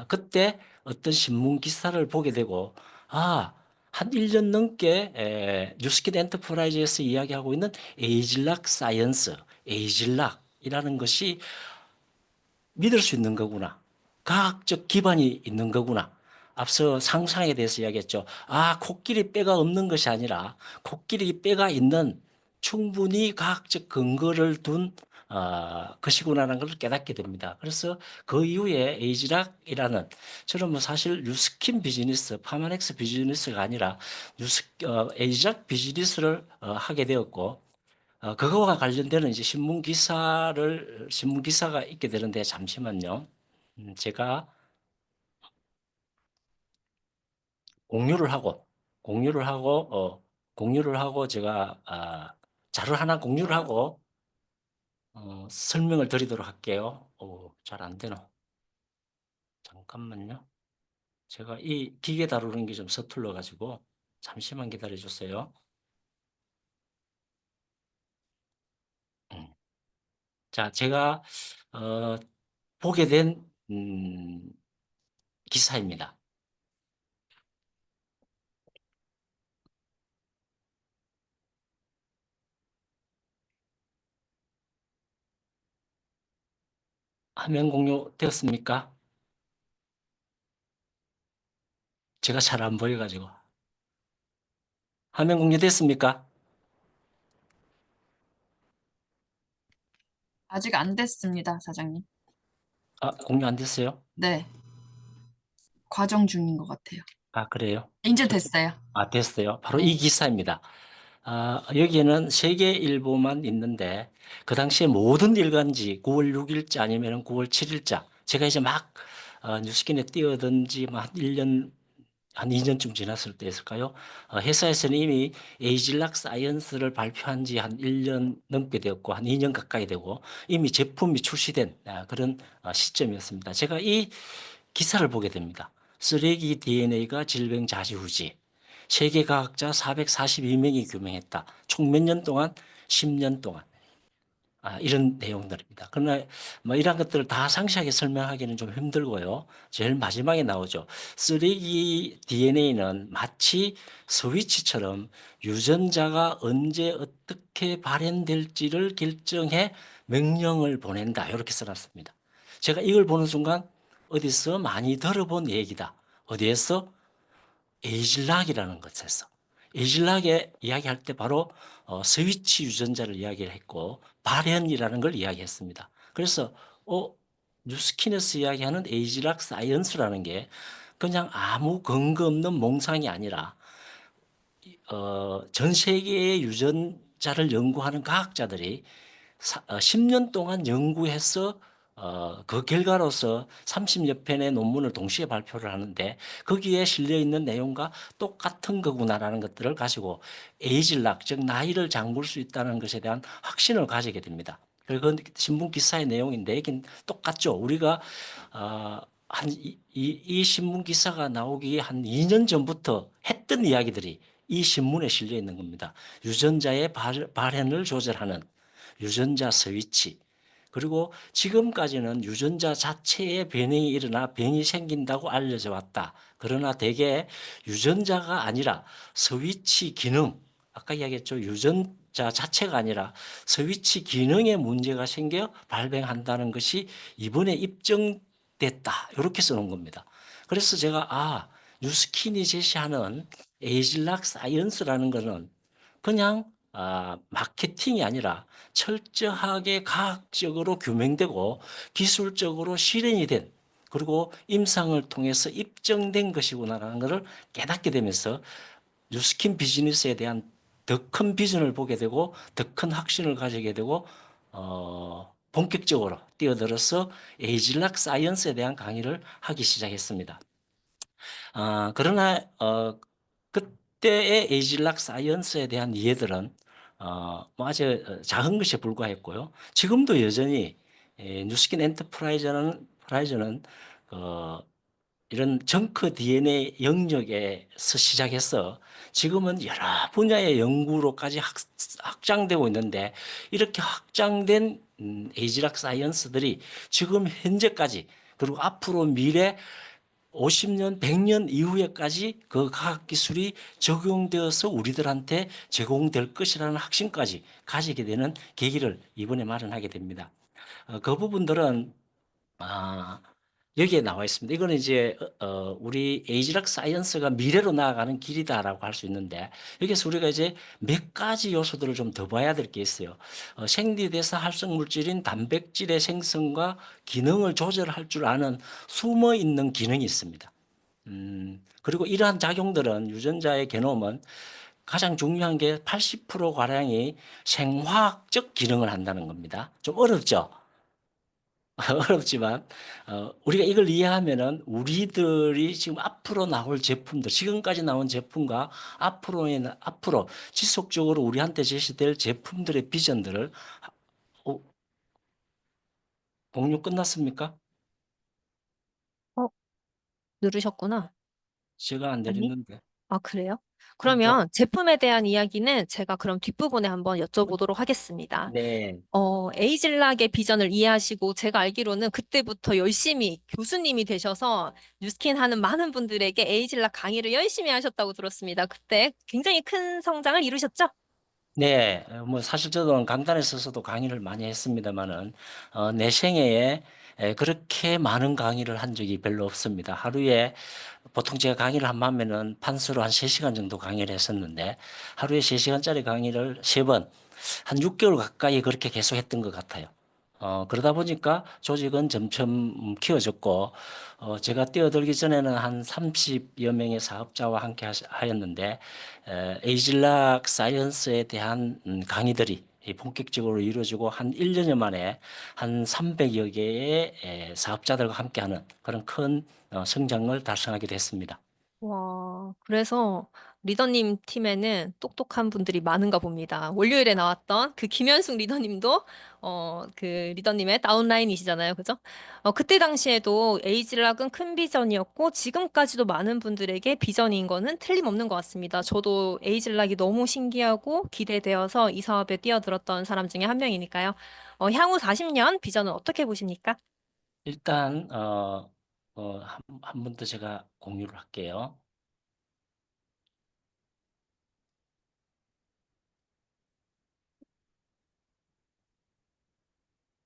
그때 어떤 신문 기사를 보게 되고, 한 1년 넘게 뉴스킨 엔터프라이즈에서 이야기하고 있는 에이즐락 사이언스, 에이즐락이라는 것이 믿을 수 있는 거구나. 과학적 기반이 있는 거구나. 앞서 상상에 대해서 이야기했죠. 코끼리 뼈가 없는 것이 아니라 코끼리 뼈가 있는 충분히 과학적 근거를 둔 것이구나라는 걸 깨닫게 됩니다. 그래서 그 이후에 에이지락이라는 저는 뭐 사실 뉴스킨 비즈니스, 파마넥스 비즈니스가 아니라 에이지락 비즈니스를 하게 되었고 그거와 관련되는 이제 신문 기사가 있게 되는데 잠시만요. 제가 공유를 하고, 공유를 하고, 공유를 하고 제가 자료 하나 공유를 하고 설명을 드리도록 할게요. 잘 안 되나? 잠깐만요. 제가 이 기계 다루는 게 좀 서툴러 가지고 잠시만 기다려 주세요. 자, 제가 보게 된 기사입니다. 화면 공유 되었습니까? 제가 잘 안 보여가지고. 화면 공유 됐습니까? 아직 안 됐습니다, 사장님. 공유 안 됐어요? 네, 과정 중인 것 같아요. 그래요? 이제 됐어요. 됐어요. 바로 네. 이 기사입니다. 여기에는 세계일보만 있는데, 그 당시에 모든 일간지 9월 6일자 아니면 9월 7일자, 제가 이제 막, 뉴스킨에 뛰어든 지한 1년, 한 2년쯤 지났을 때였을까요? 회사에서는 이미 에이즐락 사이언스를 발표한 지 한 1년 넘게 되었고, 한 2년 가까이 되고, 이미 제품이 출시된 그런 시점이었습니다. 제가 이 기사를 보게 됩니다. 쓰레기 DNA가 질병 자지우지. 세계 과학자 442명이 규명했다. 총 몇 년 동안? 10년 동안. 이런 내용들입니다. 그러나 뭐 이런 것들을 다 상세하게 설명하기는 좀 힘들고요. 제일 마지막에 나오죠. 쓰레기 DNA는 마치 스위치처럼 유전자가 언제 어떻게 발현될지를 결정해 명령을 보낸다. 이렇게 써놨습니다. 제가 이걸 보는 순간 어디서 많이 들어본 얘기다. 어디에서? 에이즐락이라는 것에서. 에이즐락에 이야기할 때 바로 스위치 유전자를 이야기를 했고 발현이라는 걸 이야기했습니다. 그래서 뉴스킨에서 이야기하는 에이즐락 사이언스라는 게 그냥 아무 근거 없는 몽상이 아니라 전 세계의 유전자를 연구하는 과학자들이 10년 동안 연구해서 그 결과로서 30여 편의 논문을 동시에 발표를 하는데 거기에 실려 있는 내용과 똑같은 거구나라는 것들을 가지고 에이즐락, 즉 나이를 잠글 수 있다는 것에 대한 확신을 가지게 됩니다. 그리고 그 신문 기사의 내용인데 이긴 똑같죠. 우리가 이 신문 기사가 나오기 한 2년 전부터 했던 이야기들이 이 신문에 실려 있는 겁니다. 유전자의 발현을 조절하는 유전자 스위치. 그리고 지금까지는 유전자 자체에 변형이 일어나 병이 생긴다고 알려져 왔다. 그러나 대개 유전자가 아니라 스위치 기능, 아까 이야기했죠. 유전자 자체가 아니라 스위치 기능에 문제가 생겨 발병한다는 것이 이번에 입증됐다. 이렇게 써놓은 겁니다. 그래서 제가 뉴스킨이 제시하는 에이즐락 사이언스라는 것은 그냥 마케팅이 아니라 철저하게 과학적으로 규명되고 기술적으로 실현이 된 그리고 임상을 통해서 입증된 것이구나라는 것을 깨닫게 되면서 뉴스킨 비즈니스에 대한 더 큰 비전을 보게 되고 더 큰 확신을 가지게 되고 본격적으로 뛰어들어서 에이즐락 사이언스에 대한 강의를 하기 시작했습니다. 그러나 그때의 에이즐락 사이언스에 대한 이해들은 뭐 아주 작은 것에 불과했고요. 지금도 여전히 뉴스킨 엔터프라이즈는 이런 정크 DNA 영역에서 시작해서 지금은 여러 분야의 연구로까지 확장되고 있는데 이렇게 확장된 에이즐락 사이언스들이 지금 현재까지 그리고 앞으로 미래 50년, 100년 이후에까지 그 과학기술이 적용되어서 우리들한테 제공될 것이라는 확신까지 가지게 되는 계기를 이번에 마련하게 됩니다. 그 부분들은 여기에 나와 있습니다. 이거는 이제 우리 에이즐락 사이언스가 미래로 나아가는 길이다라고 할 수 있는데 여기서 우리가 이제 몇 가지 요소들을 좀 더 봐야 될 게 있어요. 생리대사 활성 물질인 단백질의 생성과 기능을 조절할 줄 아는 숨어 있는 기능이 있습니다. 그리고 이러한 작용들은 유전자의 게놈은 가장 중요한 게 80% 가량이 생화학적 기능을 한다는 겁니다. 좀 어렵죠? 어렵지만 우리가 이걸 이해하면은 우리들이 지금 앞으로 나올 제품들, 지금까지 나온 제품과 앞으로 지속적으로 우리한테 제시될 제품들의 비전들을 공유 끝났습니까? 누르셨구나. 제가 안 아니? 내렸는데. 그래요? 그렇죠? 그러면 제품에 대한 이야기는 제가 그럼 뒷부분에 한번 여쭤보도록 하겠습니다. 네. 에이즐락의 비전을 이해하시고 제가 알기로는 그때부터 열심히 교수님이 되셔서 뉴스킨 하는 많은 분들에게 에이즐락 강의를 열심히 하셨다고 들었습니다. 그때 굉장히 큰 성장을 이루셨죠? 네, 뭐 사실 저도 강단에 서서도 강의를 많이 했습니다만은 내 생애에 그렇게 많은 강의를 한 적이 별로 없습니다. 하루에 보통 제가 강의를 한번 하면은 판수로 한 3시간 정도 강의를 했었는데 하루에 3시간짜리 강의를 3번, 한 6개월 가까이 그렇게 계속 했던 것 같아요. 그러다 보니까 조직은 점점 키워졌고, 제가 뛰어들기 전에는 한 30여 명의 사업자와 함께 하였는데, 에이즐락 사이언스에 대한 강의들이 본격적으로 이루어지고 한 1년여 만에 한 300여 개의 사업자들과 함께하는 그런 큰 성장을 달성하게 됐습니다. 와, 그래서 리더님 팀에는 똑똑한 분들이 많은가 봅니다. 월요일에 나왔던 그 김현숙 리더님도 그 리더님의 다운라인이시잖아요. 그죠? 그때 당시에도 에이지락은 큰 비전이었고 지금까지도 많은 분들에게 비전인 거는 틀림없는 것 같습니다. 저도 에이지락이 너무 신기하고 기대되어서 이 사업에 뛰어들었던 사람 중에 한 명이니까요. 향후 40년 비전은 어떻게 보십니까? 일단 한 번 더 제가 공유를 할게요.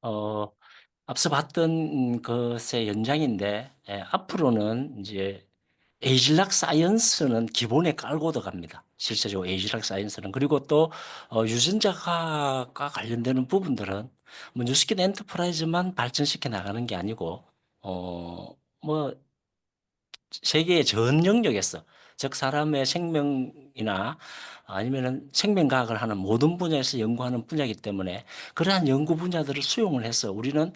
어, 앞서 봤던 것의 연장인데 앞으로는 이제 에이즐락 사이언스는 기본에 깔고 들어갑니다. 실제적으로 에이즐락 사이언스는. 그리고 또 유전자 과학과 관련되는 부분들은 뭐 뉴스킨 엔터프라이즈만 발전시켜 나가는 게 아니고 뭐 세계의 전 영역에서, 즉 사람의 생명이나 아니면은 생명과학을 하는 모든 분야에서 연구하는 분야이기 때문에 그러한 연구 분야들을 수용을 해서 우리는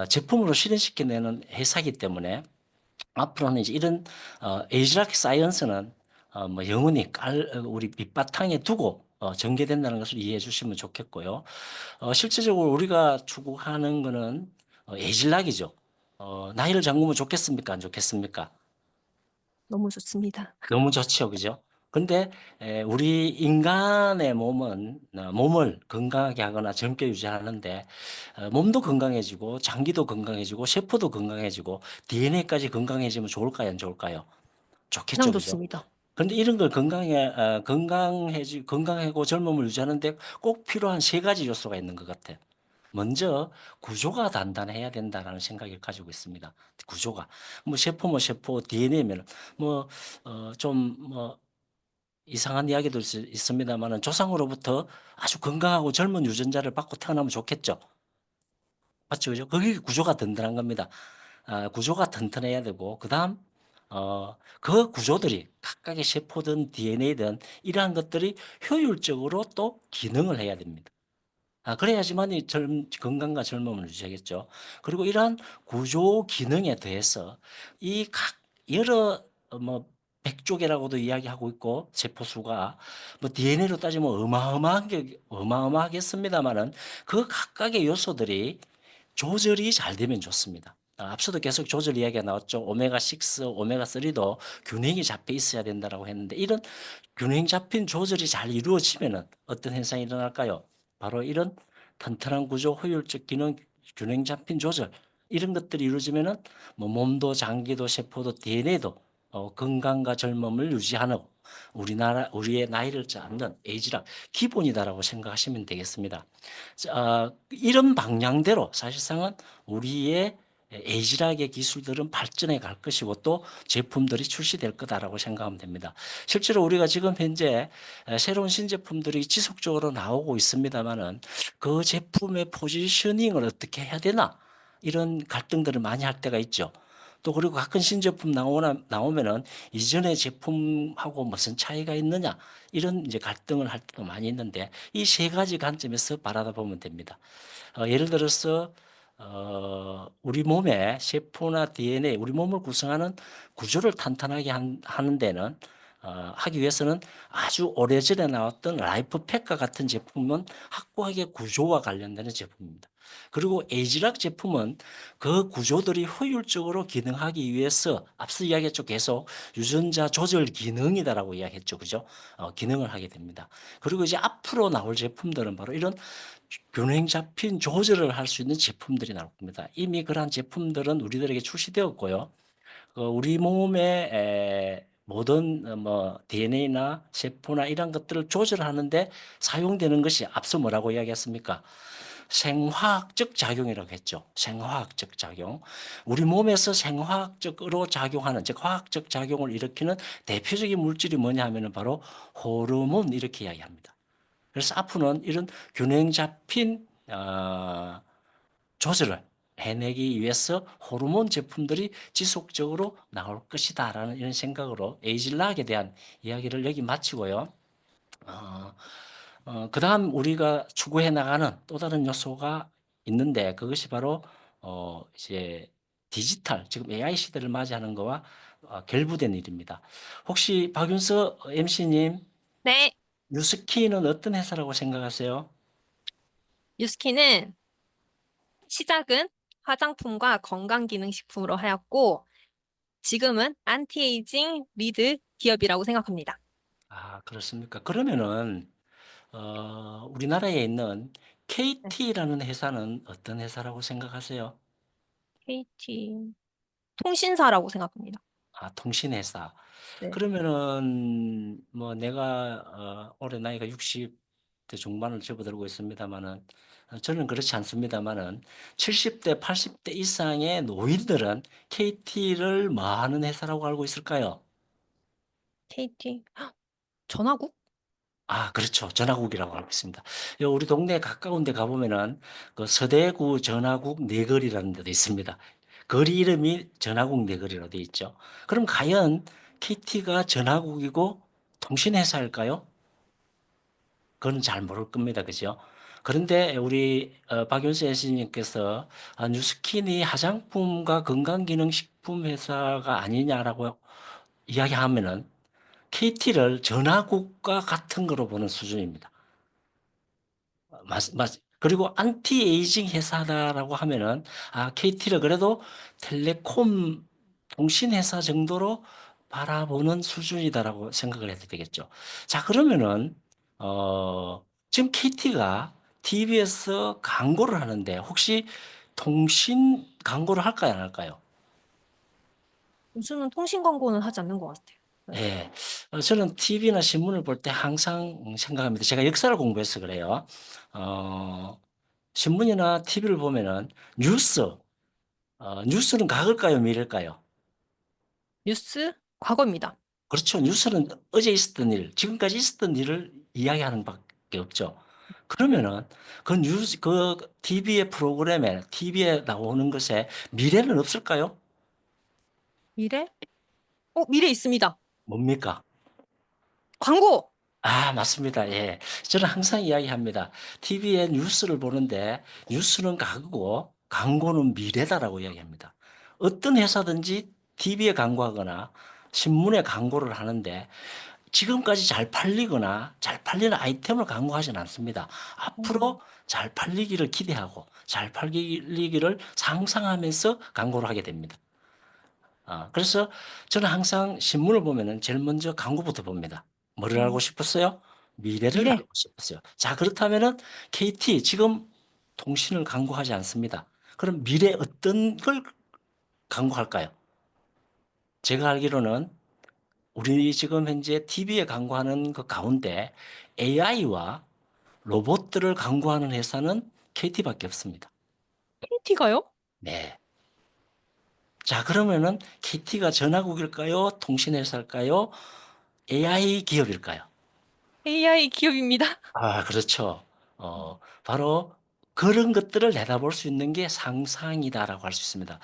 제품으로 실현시켜내는 회사이기 때문에 앞으로는 이제 이런 에이즈락 사이언스는 뭐 영원히 우리 밑바탕에 두고 전개된다는 것을 이해해 주시면 좋겠고요. 실제적으로 우리가 추구하는 거는 에이즐락이죠. 나이를 잠그면 좋겠습니까? 안 좋겠습니까? 너무 좋습니다. 너무 좋죠, 그죠? 근데 우리 인간의 몸은 몸을 건강하게 하거나 젊게 유지하는데 몸도 건강해지고 장기도 건강해지고 세포도 건강해지고 DNA까지 건강해지면 좋을까요, 안 좋을까요? 가장 좋겠죠, 그죠? 좋습니다. 그런데 이런 걸 건강하고 젊음을 유지하는데 꼭 필요한 세 가지 요소가 있는 것 같아요. 먼저 구조가 단단해야 된다라는 생각을 가지고 있습니다. 구조가 뭐 세포 세포 DNA면 뭐좀뭐 이상한 이야기도 있습니다만은 조상으로부터 아주 건강하고 젊은 유전자를 받고 태어나면 좋겠죠. 맞죠, 그죠? 그게 구조가 든든한 겁니다. 구조가 튼튼해야 되고 그다음 그 구조들이 각각의 세포든 DNA든 이러한 것들이 효율적으로 또 기능을 해야 됩니다. 그래야지만 이 건강과 젊음을 유지하겠죠. 그리고 이러한 구조 기능에 대해서 이 각 여러 뭐 100조개라고도 이야기하고 있고 세포수가 뭐 DNA로 따지면 어마어마하겠습니다만은 그 각각의 요소들이 조절이 잘 되면 좋습니다. 앞서도 계속 조절 이야기가 나왔죠. 오메가6, 오메가3도 균형이 잡혀 있어야 된다라고 했는데 이런 균형 잡힌 조절이 잘 이루어지면은 어떤 현상이 일어날까요? 바로 이런 튼튼한 구조, 효율적 기능, 균형 잡힌 조절 이런 것들이 이루어지면은 뭐 몸도 장기도 세포도 DNA도 건강과 젊음을 유지하는 우리의 나이를 쌓는 에이지락 기본이다라고 생각하시면 되겠습니다. 이런 방향대로 사실상은 우리의 에이지락의 기술들은 발전해 갈 것이고 또 제품들이 출시될 거다라고 생각하면 됩니다. 실제로 우리가 지금 현재 새로운 신제품들이 지속적으로 나오고 있습니다만은 그 제품의 포지셔닝을 어떻게 해야 되나 이런 갈등들을 많이 할 때가 있죠. 또 그리고 가끔 신제품 나오면은 이전의 제품하고 무슨 차이가 있느냐 이런 이제 갈등을 할 때도 많이 있는데 이 세 가지 관점에서 바라다 보면 됩니다. 예를 들어서 우리 몸의 세포나 DNA, 우리 몸을 구성하는 구조를 탄탄하게 하는 데는 하기 위해서는 아주 오래전에 나왔던 라이프팩과 같은 제품은 확고하게 구조와 관련되는 제품입니다. 그리고 에이지락 제품은 그 구조들이 효율적으로 기능하기 위해서 앞서 이야기했죠. 계속 유전자 조절 기능이다라고 이야기했죠. 그죠? 기능을 하게 됩니다. 그리고 이제 앞으로 나올 제품들은 바로 이런 균형 잡힌 조절을 할 수 있는 제품들이 나올 겁니다. 이미 그러한 제품들은 우리들에게 출시되었고요. 우리 몸의 모든 뭐 DNA나 세포나 이런 것들을 조절하는데 사용되는 것이 앞서 뭐라고 이야기했습니까? 생화학적 작용이라고 했죠. 생화학적 작용. 우리 몸에서 생화학적으로 작용하는, 즉 화학적 작용을 일으키는 대표적인 물질이 뭐냐 하면은 바로 호르몬 이렇게 이야기합니다. 그래서 앞으로는 이런 균형 잡힌 조절을 해내기 위해서 호르몬 제품들이 지속적으로 나올 것이다라는 이런 생각으로 에이즐락에 대한 이야기를 여기 마치고요. 그다음 우리가 추구해 나가는 또 다른 요소가 있는데 그것이 바로 이제 디지털, 지금 AI 시대를 맞이하는 거와 결부된 일입니다. 혹시 박윤서 MC님, 네, 뉴스키는 어떤 회사라고 생각하세요? 뉴스킨은 시작은 화장품과 건강기능식품으로 하였고, 지금은 안티에이징 리드 기업이라고 생각합니다. 아, 그렇습니까? 그러면은 우리나라에 있는 네, KT라는 회사는 어떤 회사라고 생각하세요? KT 통신사라고 생각합니다. 아, 통신회사. 네. 그러면은 뭐 내가 올해 나이가 60대 중반을 접어들고 있습니다만은 저는 그렇지 않습니다만은 70대, 80대 이상의 노인들은 KT를 뭐 하는 회사라고 알고 있을까요? KT 전화국? 아, 그렇죠. 전화국이라고 알고 있습니다. 우리 동네 가까운 데 가보면은 그 서대구 전화국 내거리라는 데도 있습니다. 거리 이름이 전화국 내거리로 돼 있죠. 그럼 과연 KT가 전화국이고 통신회사일까요? 그건 잘 모를 겁니다. 그죠? 그런데 우리 박윤수 교수님께서 뉴스킨이 화장품과 건강기능식품 회사가 아니냐라고 이야기하면은 KT를 전화국과 같은 거로 보는 수준입니다. 그리고 안티에이징 회사다라고 하면은, KT를 그래도 텔레콤 통신 회사 정도로 바라보는 수준이다라고 생각을 해도 되겠죠. 자, 그러면은, 지금 KT가 TV에서 광고를 하는데 혹시 통신 광고를 할까요, 안 할까요? 요즘은 통신 광고는 하지 않는 것 같아요. 네. 예. 저는 TV나 신문을 볼 때 항상 생각합니다. 제가 역사를 공부해서 그래요. 어, 신문이나 TV를 보면은 뉴스는 과거일까요, 미래일까요? 뉴스 과거입니다. 그렇죠. 뉴스는 어제 있었던 일, 지금까지 있었던 일을 이야기하는 밖에 없죠. 그러면은 그 TV의 프로그램에, TV에 나오는 것에 미래는 없을까요? 미래? 미래 있습니다. 뭡니까? 광고! 아, 맞습니다. 예. 저는 항상 이야기합니다. TV에 뉴스를 보는데 뉴스는 과거고 광고는 미래다라고 이야기합니다. 어떤 회사든지 TV에 광고하거나 신문에 광고를 하는데 지금까지 잘 팔리거나 잘 팔리는 아이템을 광고하지는 않습니다. 음, 앞으로 잘 팔리기를 기대하고 잘 팔리기를 상상하면서 광고를 하게 됩니다. 그래서 저는 항상 신문을 보면은 제일 먼저 광고부터 봅니다. 뭐를 알고 음, 싶었어요? 미래를 미래. 알고 싶었어요. 자, 그렇다면은 KT 지금 통신을 광고하지 않습니다. 그럼 미래 어떤 걸 광고할까요? 제가 알기로는 우리 지금 현재 TV에 광고하는 그 가운데 AI와 로봇들을 광고하는 회사는 KT밖에 없습니다. KT가요? 네. 자, 그러면은 KT가 전화국일까요? 통신회사일까요? AI 기업일까요? AI 기업입니다. 그렇죠. 바로 그런 것들을 내다볼 수 있는 게 상상이다라고 할 수 있습니다.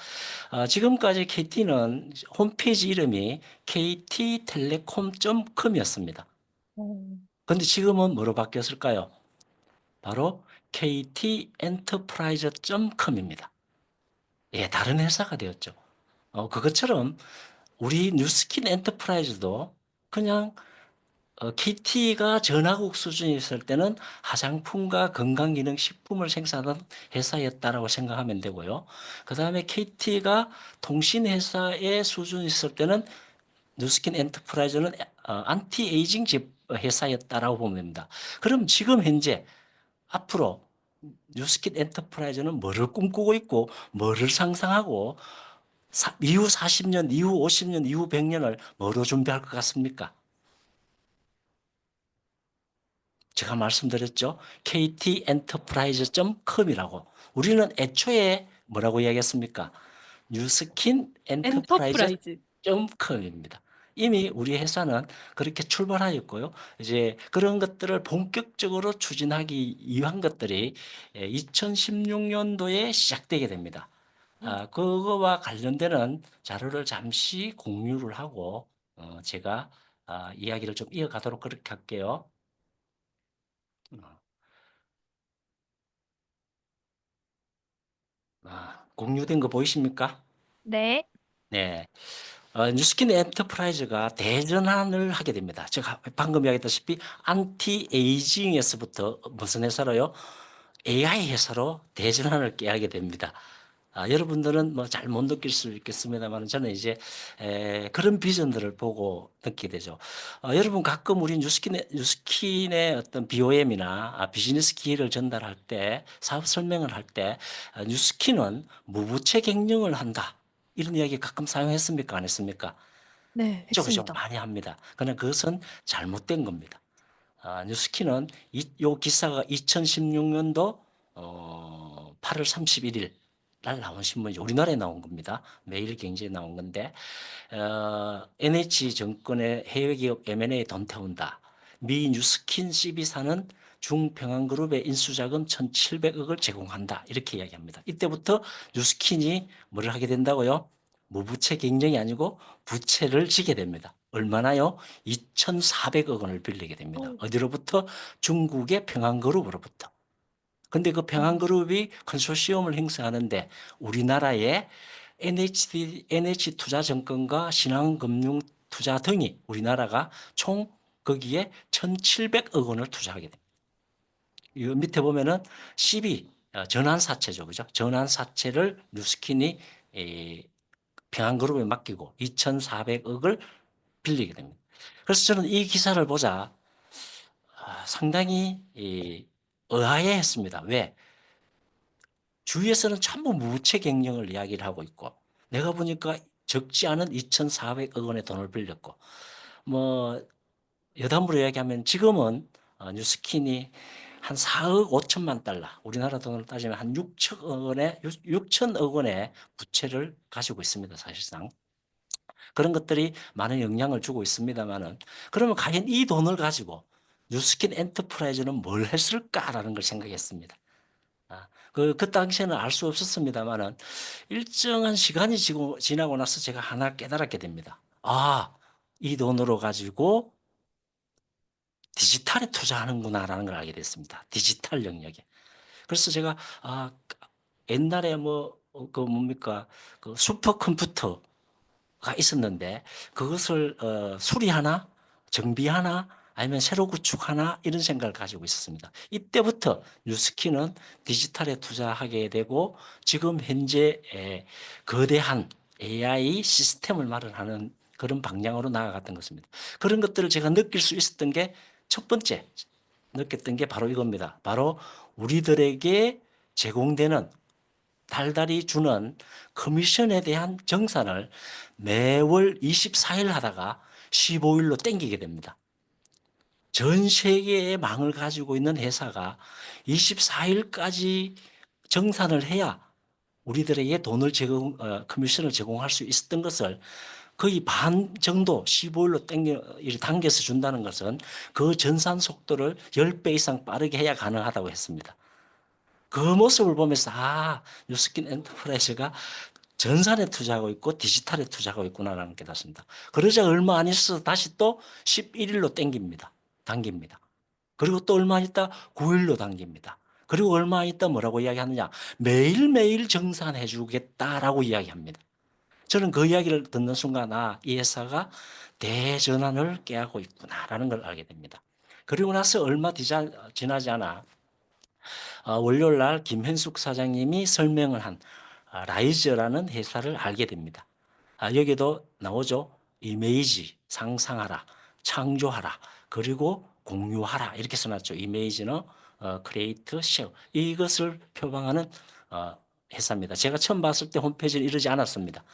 지금까지 KT는 홈페이지 이름이 kt텔레콤.com이었습니다. 음, 그런데 지금은 뭐로 바뀌었을까요? 바로 kt엔터프라이즈.com입니다. 예, 다른 회사가 되었죠. 그것처럼 우리 뉴스킨 엔터프라이즈도 그냥 KT가 전화국 수준이 있을 때는 화장품과 건강기능식품을 생산하는 회사였다라고 생각하면 되고요. 그 다음에 KT가 통신회사의 수준이 있을 때는 뉴스킨 엔터프라이즈는 안티에이징 회사였다라고 보면 됩니다. 그럼 지금 현재 앞으로 뉴스킨 엔터프라이즈는 뭐를 꿈꾸고 있고 뭐를 상상하고 이후 40년, 이후 50년, 이후 100년을 뭐로 준비할 것 같습니까? 제가 말씀드렸죠. kt엔터프라이즈.com이라고. 우리는 애초에 뭐라고 이야기했습니까? 뉴스킨 엔터프라이즈. 엔터프라이즈.com입니다. 이미 우리 회사는 그렇게 출발하였고요. 이제 그런 것들을 본격적으로 추진하기 위한 것들이 2016년도에 시작되게 됩니다. 그거와 관련되는 자료를 잠시 공유를 하고 제가 이야기를 좀 이어가도록 그렇게 할게요. 공유된 거 보이십니까? 네. 네. 뉴스킨 엔터프라이즈가 대전환을 하게 됩니다. 제가 방금 이야기했다시피 안티 에이징에서부터 무슨 회사로요? AI 회사로 대전환을 깨하게 됩니다. 여러분들은 뭐 잘 못 느낄 수 있겠습니다만 저는 이제 그런 비전들을 보고 느끼게 되죠. 여러분 가끔 우리 뉴스킨의 어떤 BOM이나 비즈니스 기회를 전달할 때 사업 설명을 할 때 뉴스킨은 무부채 경영을 한다. 이런 이야기 가끔 사용했습니까? 안 했습니까? 네, 그죠? 했습니다. 많이 합니다. 그러나 그것은 잘못된 겁니다. 뉴스킨은 요 기사가 2016년도 8월 31일 날 나온 신문이 우리나라에 나온 겁니다. 매일경제에 나온 건데 NH증권의 해외기업 M&A 돈 태운다. 미 뉴스킨 CB사는 중평안그룹의 인수자금 1,700억을 제공한다. 이렇게 이야기합니다. 이때부터 뉴스킨이 뭐를 하게 된다고요? 무부채 경영이 아니고 부채를 지게 됩니다. 얼마나요? 2,400억 원을 빌리게 됩니다. 어디로부터? 중국의 평안그룹으로부터. 근데 그 평안그룹이 컨소시엄을 행사하는데 우리나라의 NH투자증권과 신한금융투자 등이 우리나라가 총 거기에 1,700억 원을 투자하게 됩니다. 이 밑에 보면은 12 전환사채죠, 그죠? 전환사채를 뉴스킨이 평안그룹에 맡기고 2,400억을 빌리게 됩니다. 그래서 저는 이 기사를 보자 상당히 의아해했습니다. 왜? 주위에서는 전부 무부채 경영을 이야기를 하고 있고 내가 보니까 적지 않은 2,400억 원의 돈을 빌렸고 뭐 여담으로 이야기하면 지금은 뉴스킨이 한 4억 5천만 달러 우리나라 돈으로 따지면 한 6천억 원의 부채를 가지고 있습니다. 사실상. 그런 것들이 많은 영향을 주고 있습니다만은 그러면 과연 이 돈을 가지고 뉴스킨 엔터프라이즈는 뭘 했을까라는 걸 생각했습니다. 그 당시에는 알 수 없었습니다만은 일정한 시간이 지나고 나서 제가 하나 깨달았게 됩니다. 이 돈으로 가지고 디지털에 투자하는구나라는 걸 알게 됐습니다. 디지털 영역에. 그래서 제가 옛날에 그 뭡니까 그 슈퍼컴퓨터가 있었는데 그것을 수리하나 정비하나 아니면 새로 구축하나 이런 생각을 가지고 있었습니다. 이때부터 뉴스킨은 디지털에 투자하게 되고 지금 현재 거대한 AI 시스템을 마련하는 그런 방향으로 나아갔던 것입니다. 그런 것들을 제가 느낄 수 있었던 게 첫 번째 느꼈던 게 바로 이겁니다. 바로 우리들에게 제공되는 달달이 주는 커미션에 대한 정산을 매월 24일 하다가 15일로 땡기게 됩니다. 전 세계의 망을 가지고 있는 회사가 24일까지 정산을 해야 우리들에게 돈을 커미션을 제공할 수 있었던 것을 거의 반 정도 15일로 당겨서 준다는 것은 그 전산 속도를 10배 이상 빠르게 해야 가능하다고 했습니다. 그 모습을 보면서 뉴스킨 엔터프라이즈가 전산에 투자하고 있고 디지털에 투자하고 있구나라는 걸 깨닫습니다. 그러자 얼마 안 있어서 다시 또 11일로 당깁니다. 그리고 또 얼마 있다 9일로 당깁니다. 그리고 얼마 있다 뭐라고 이야기하느냐 매일매일 정산해 주겠다라고 이야기합니다. 저는 그 이야기를 듣는 순간 이 회사가 대전환을 깨하고 있구나라는 걸 알게 됩니다. 그리고 나서 얼마 지나지 않아 월요일 날 김현숙 사장님이 설명을 한 라이즈라는 회사를 알게 됩니다. 여기도 나오죠. 이미지, 상상하라, 창조하라, 그리고 공유하라 이렇게 써놨죠. 이미지는 크리에이트, 쉐어 이것을 표방하는 회사입니다. 제가 처음 봤을 때 홈페이지는 이러지 않았습니다.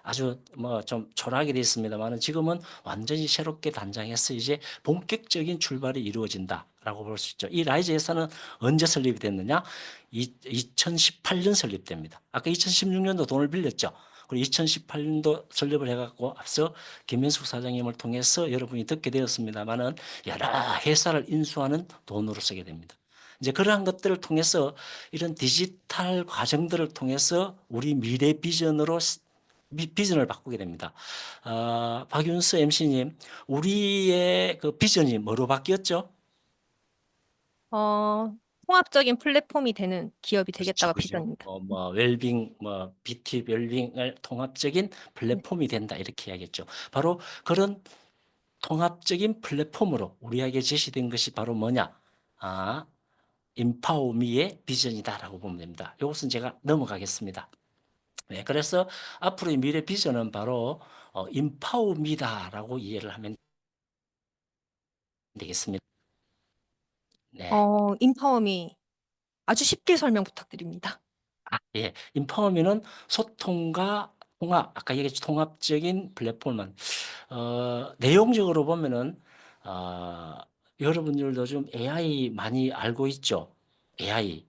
아주 좀 초라하게 되어 있습니다만 지금은 완전히 새롭게 단장해서 이제 본격적인 출발이 이루어진다라고 볼 수 있죠. 이 라이즈 회사는 언제 설립이 됐느냐? 2018년 설립됩니다. 아까 2016년도 돈을 빌렸죠. 그리고 2018년도 설립을 해갖고 앞서 김현숙 사장님을 통해서 여러분이 듣게 되었습니다만은 여러 회사를 인수하는 돈으로 쓰게 됩니다. 이제 그러한 것들을 통해서 이런 디지털 과정들을 통해서 우리 미래 비전으로 비전을 바꾸게 됩니다. 박윤수 MC님, 우리의 그 비전이 뭐로 바뀌었죠? 통합적인 플랫폼이 되는 기업이 그렇죠, 되겠다가 그죠. 비전입니다. 뭐 웰빙, 뭐 BT 웰빙을 통합적인 네. 플랫폼이 된다 이렇게 이야기했죠. 바로 그런 통합적인 플랫폼으로 우리에게 제시된 것이 바로 뭐냐? 아, 인파오미의 비전이다라고 보면 됩니다. 이것은 제가 넘어가겠습니다. 네, 그래서 앞으로의 미래 비전은 바로 인파오미다라고 이해를 하면 되겠습니다. 네. 인파워미 아주 쉽게 설명 부탁드립니다. 예. 인파워미는 소통과 통합, 아까 얘기했죠. 통합적인 플랫폼만. 내용적으로 보면은, 어, 여러분들도 좀 AI 많이 알고 있죠? AI.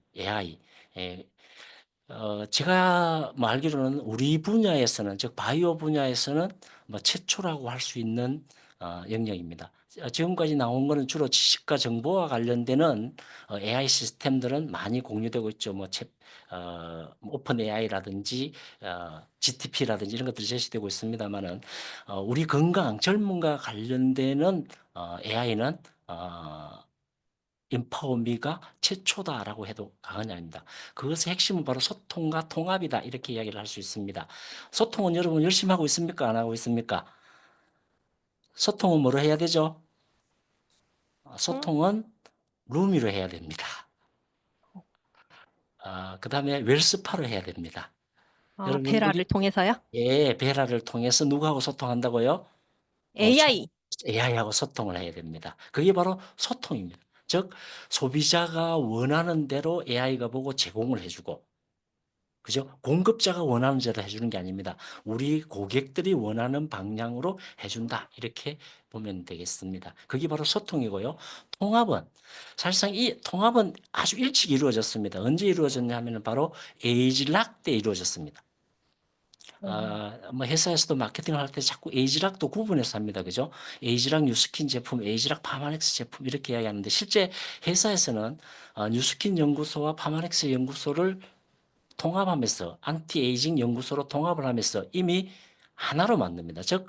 예, 제가 뭐 알기로는 우리 분야에서는, 즉, 바이오 분야에서는 뭐 최초라고 할 수 있는 영역입니다. 지금까지 나온 거는 주로 지식과 정보와 관련되는 AI 시스템들은 많이 공유되고 있죠. 오픈 AI라든지, GTP라든지 이런 것들이 제시되고 있습니다만은, 우리 건강, 젊음과 관련되는 AI는, 인파워미가 최초다라고 해도 과언이 아닙니다. 그것의 핵심은 바로 소통과 통합이다. 이렇게 이야기를 할 수 있습니다. 소통은 여러분 열심히 하고 있습니까? 안 하고 있습니까? 소통은 뭐로 해야 되죠? 음, 소통은 루미로 해야 됩니다. 그 다음에 웰스파로 해야 됩니다. 여러분, 베라를 여기, 통해서요? 예, 베라를 통해서 누구하고 소통한다고요? AI. AI하고 소통을 해야 됩니다. 그게 바로 소통입니다. 즉, 소비자가 원하는 대로 AI가 보고 제공을 해주고, 그죠? 공급자가 원하는 대로 해주는 게 아닙니다. 우리 고객들이 원하는 방향으로 해준다. 이렇게 보면 되겠습니다. 그게 바로 소통이고요. 통합은, 사실상 이 통합은 아주 일찍 이루어졌습니다. 언제 이루어졌냐 하면 바로 에이지락 때 이루어졌습니다. 뭐 회사에서도 마케팅을 할 때 자꾸 에이지락도 구분해서 합니다. 그죠? 에이지락 뉴스킨 제품, 에이지락 파마넥스 제품 이렇게 이야기하는데 실제 회사에서는 뉴스킨 연구소와 파마넥스 연구소를 통합하면서 안티에이징 연구소로 통합을 하면서 이미 하나로 만듭니다. 즉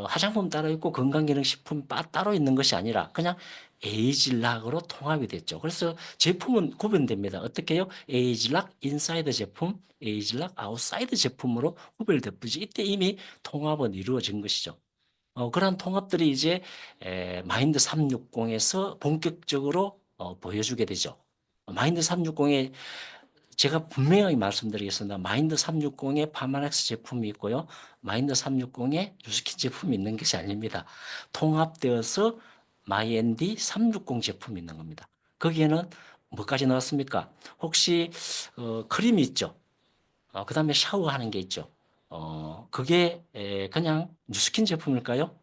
화장품 따로 있고 건강기능식품 따로 있는 것이 아니라 그냥 에이질락으로 통합이 됐죠. 그래서 제품은 구분됩니다. 어떻게 해요? 에이질락 인사이드 제품, 에이질락 아웃사이드 제품으로 구별됐듯이 이때 이미 통합은 이루어진 것이죠. 그러한 통합들이 이제 마인드 360에서 본격적으로 보여주게 되죠. 마인드 360에 제가 분명히 말씀드리겠습니다. 마인드 360에 파마렉스 제품이 있고요. 마인드 360에 뉴스킨 제품이 있는 것이 아닙니다. 통합되어서 마이앤디 360 제품이 있는 겁니다. 거기에는 뭐까지 나왔습니까? 혹시 크림이 있죠. 그 다음에 샤워하는 게 있죠. 그게 그냥 뉴스킨 제품일까요?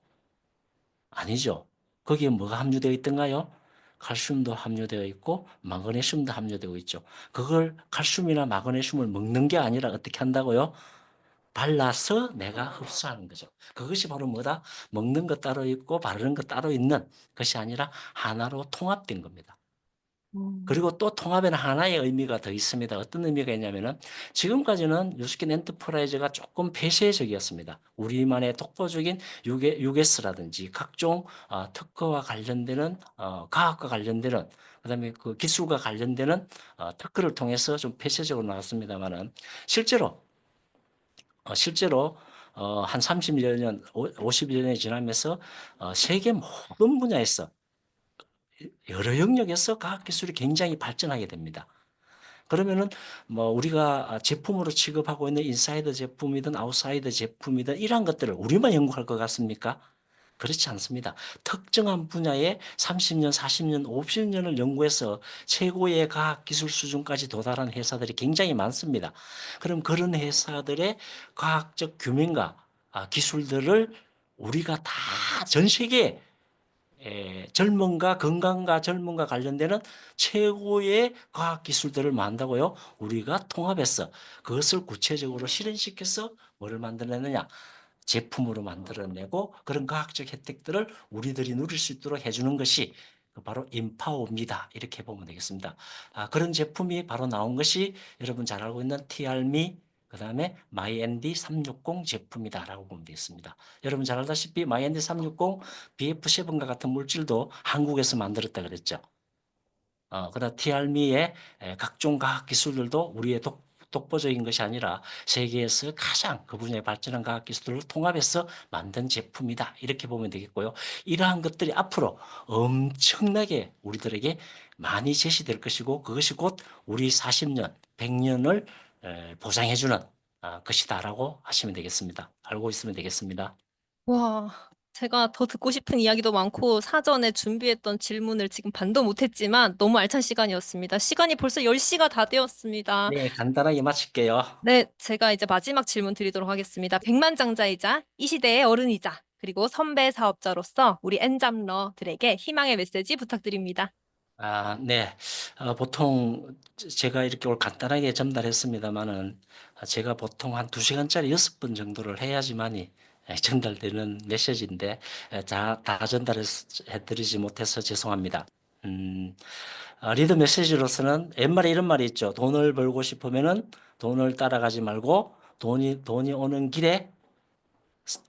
아니죠. 거기에 뭐가 함유되어 있던가요? 칼슘도 함유되어 있고 마그네슘도 함유되어 있죠. 그걸 칼슘이나 마그네슘을 먹는 게 아니라 어떻게 한다고요? 발라서 내가 흡수하는 거죠. 그것이 바로 뭐다? 먹는 것 따로 있고 바르는 것 따로 있는 것이 아니라 하나로 통합된 겁니다. 그리고 또 통합에는 하나의 의미가 더 있습니다. 어떤 의미가 있냐면은 지금까지는 뉴스킨 엔터프라이즈가 조금 폐쇄적이었습니다. 우리만의 독보적인 US라든지 각종 특허와 관련되는 과학과 관련되는 그다음에 그 기술과 관련되는 특허를 통해서 좀 폐쇄적으로 나갔습니다만은 실제로 한 30여 년, 50여 년이 지나면서 세계 모든 분야에서 여러 영역에서 과학기술이 굉장히 발전하게 됩니다. 그러면은 뭐 우리가 제품으로 취급하고 있는 인사이드 제품이든 아웃사이드 제품이든 이러한 것들을 우리만 연구할 것 같습니까? 그렇지 않습니다. 특정한 분야에 30년, 40년, 50년을 연구해서 최고의 과학기술 수준까지 도달한 회사들이 굉장히 많습니다. 그럼 그런 회사들의 과학적 규명과 기술들을 우리가 다 전 세계에 젊음과 건강과 젊음과 관련되는 최고의 과학 기술들을 만다고요. 우리가 통합해서 그것을 구체적으로 실현시켜서 뭐를 만들어내느냐? 제품으로 만들어내고 그런 과학적 혜택들을 우리들이 누릴 수 있도록 해주는 것이 바로 인파오입니다. 이렇게 보면 되겠습니다. 그런 제품이 바로 나온 것이 여러분 잘 알고 있는 TRM이 그다음에 마이앤디 360 제품이다라고 보면 되겠습니다. 여러분 잘 알다시피 마이앤디 360 BF7과 같은 물질도 한국에서 만들었다 그랬죠. 그러나 TRM의 각종 과학 기술들도 우리의 독보적인 것이 아니라 세계에서 가장 그 분야에 발전한 과학 기술들을 통합해서 만든 제품이다. 이렇게 보면 되겠고요. 이러한 것들이 앞으로 엄청나게 우리들에게 많이 제시될 것이고 그것이 곧 우리 40년, 100년을 보장해주는 것이다라고 하시면 되겠습니다. 알고 있으면 되겠습니다. 와, 제가 더 듣고 싶은 이야기도 많고 사전에 준비했던 질문을 지금 반도 못했지만 너무 알찬 시간이었습니다. 시간이 벌써 10시가 다 되었습니다. 네, 간단하게 마칠게요. 네, 제가 이제 마지막 질문 드리도록 하겠습니다. 백만장자이자 이 시대의 어른이자 그리고 선배 사업자로서 우리 엔잡러들에게 희망의 메시지 부탁드립니다. 네. 보통 제가 이렇게 오늘 간단하게 전달했습니다만은 제가 보통 한 2시간짜리 6번 정도를 해야지만이 전달되는 메시지인데 다 전달해드리지 못해서 죄송합니다. 리더 메시지로서는 옛말에 이런 말이 있죠. 돈을 벌고 싶으면은 돈을 따라가지 말고 돈이 오는 길에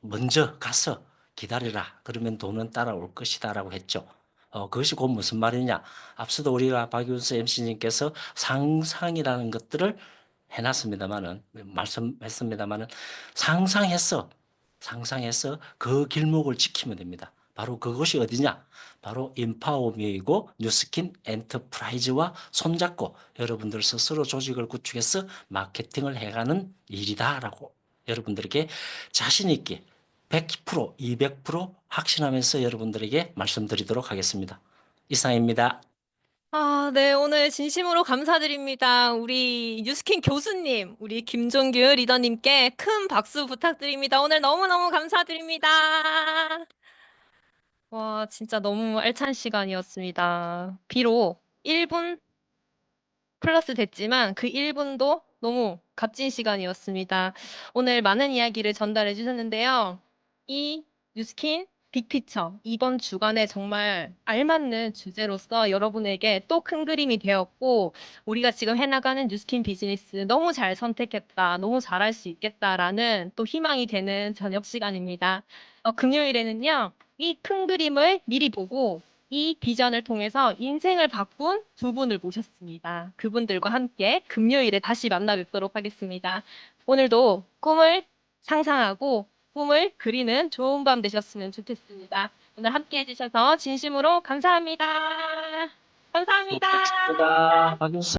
먼저 가서 기다려라. 그러면 돈은 따라올 것이다라고 했죠. 그것이 곧 무슨 말이냐? 앞서도 우리가 박윤수 MC님께서 상상이라는 것들을 말씀했습니다만은 상상해서 그 길목을 지키면 됩니다. 바로 그것이 어디냐? 바로 인파워미이고 뉴스킨 엔터프라이즈와 손잡고 여러분들 스스로 조직을 구축해서 마케팅을 해가는 일이다라고 여러분들에게 자신 있게 100%, 200% 확신하면서 여러분들에게 말씀드리도록 하겠습니다. 이상입니다. 네, 오늘 진심으로 감사드립니다. 우리 뉴스킨 교수님, 우리 김종규 리더님께 큰 박수 부탁드립니다. 오늘 너무너무 감사드립니다. 와, 진짜 너무 알찬 시간이었습니다. 비록 1분 플러스 됐지만 그 1분도 너무 값진 시간이었습니다. 오늘 많은 이야기를 전달해 주셨는데요. 이 뉴스킨 빅피처 이번 주간에 정말 알맞는 주제로서 여러분에게 또 큰 그림이 되었고 우리가 지금 해나가는 뉴스킨 비즈니스 너무 잘 선택했다. 너무 잘할 수 있겠다라는 또 희망이 되는 저녁 시간입니다. 금요일에는요. 이 큰 그림을 미리 보고 이 비전을 통해서 인생을 바꾼 두 분을 모셨습니다. 그분들과 함께 금요일에 다시 만나 뵙도록 하겠습니다. 오늘도 꿈을 상상하고 꿈을 그리는 좋은 밤 되셨으면 좋겠습니다. 오늘 함께 해주셔서 진심으로 감사합니다. 감사합니다. 수고하셨습니다. 박윤수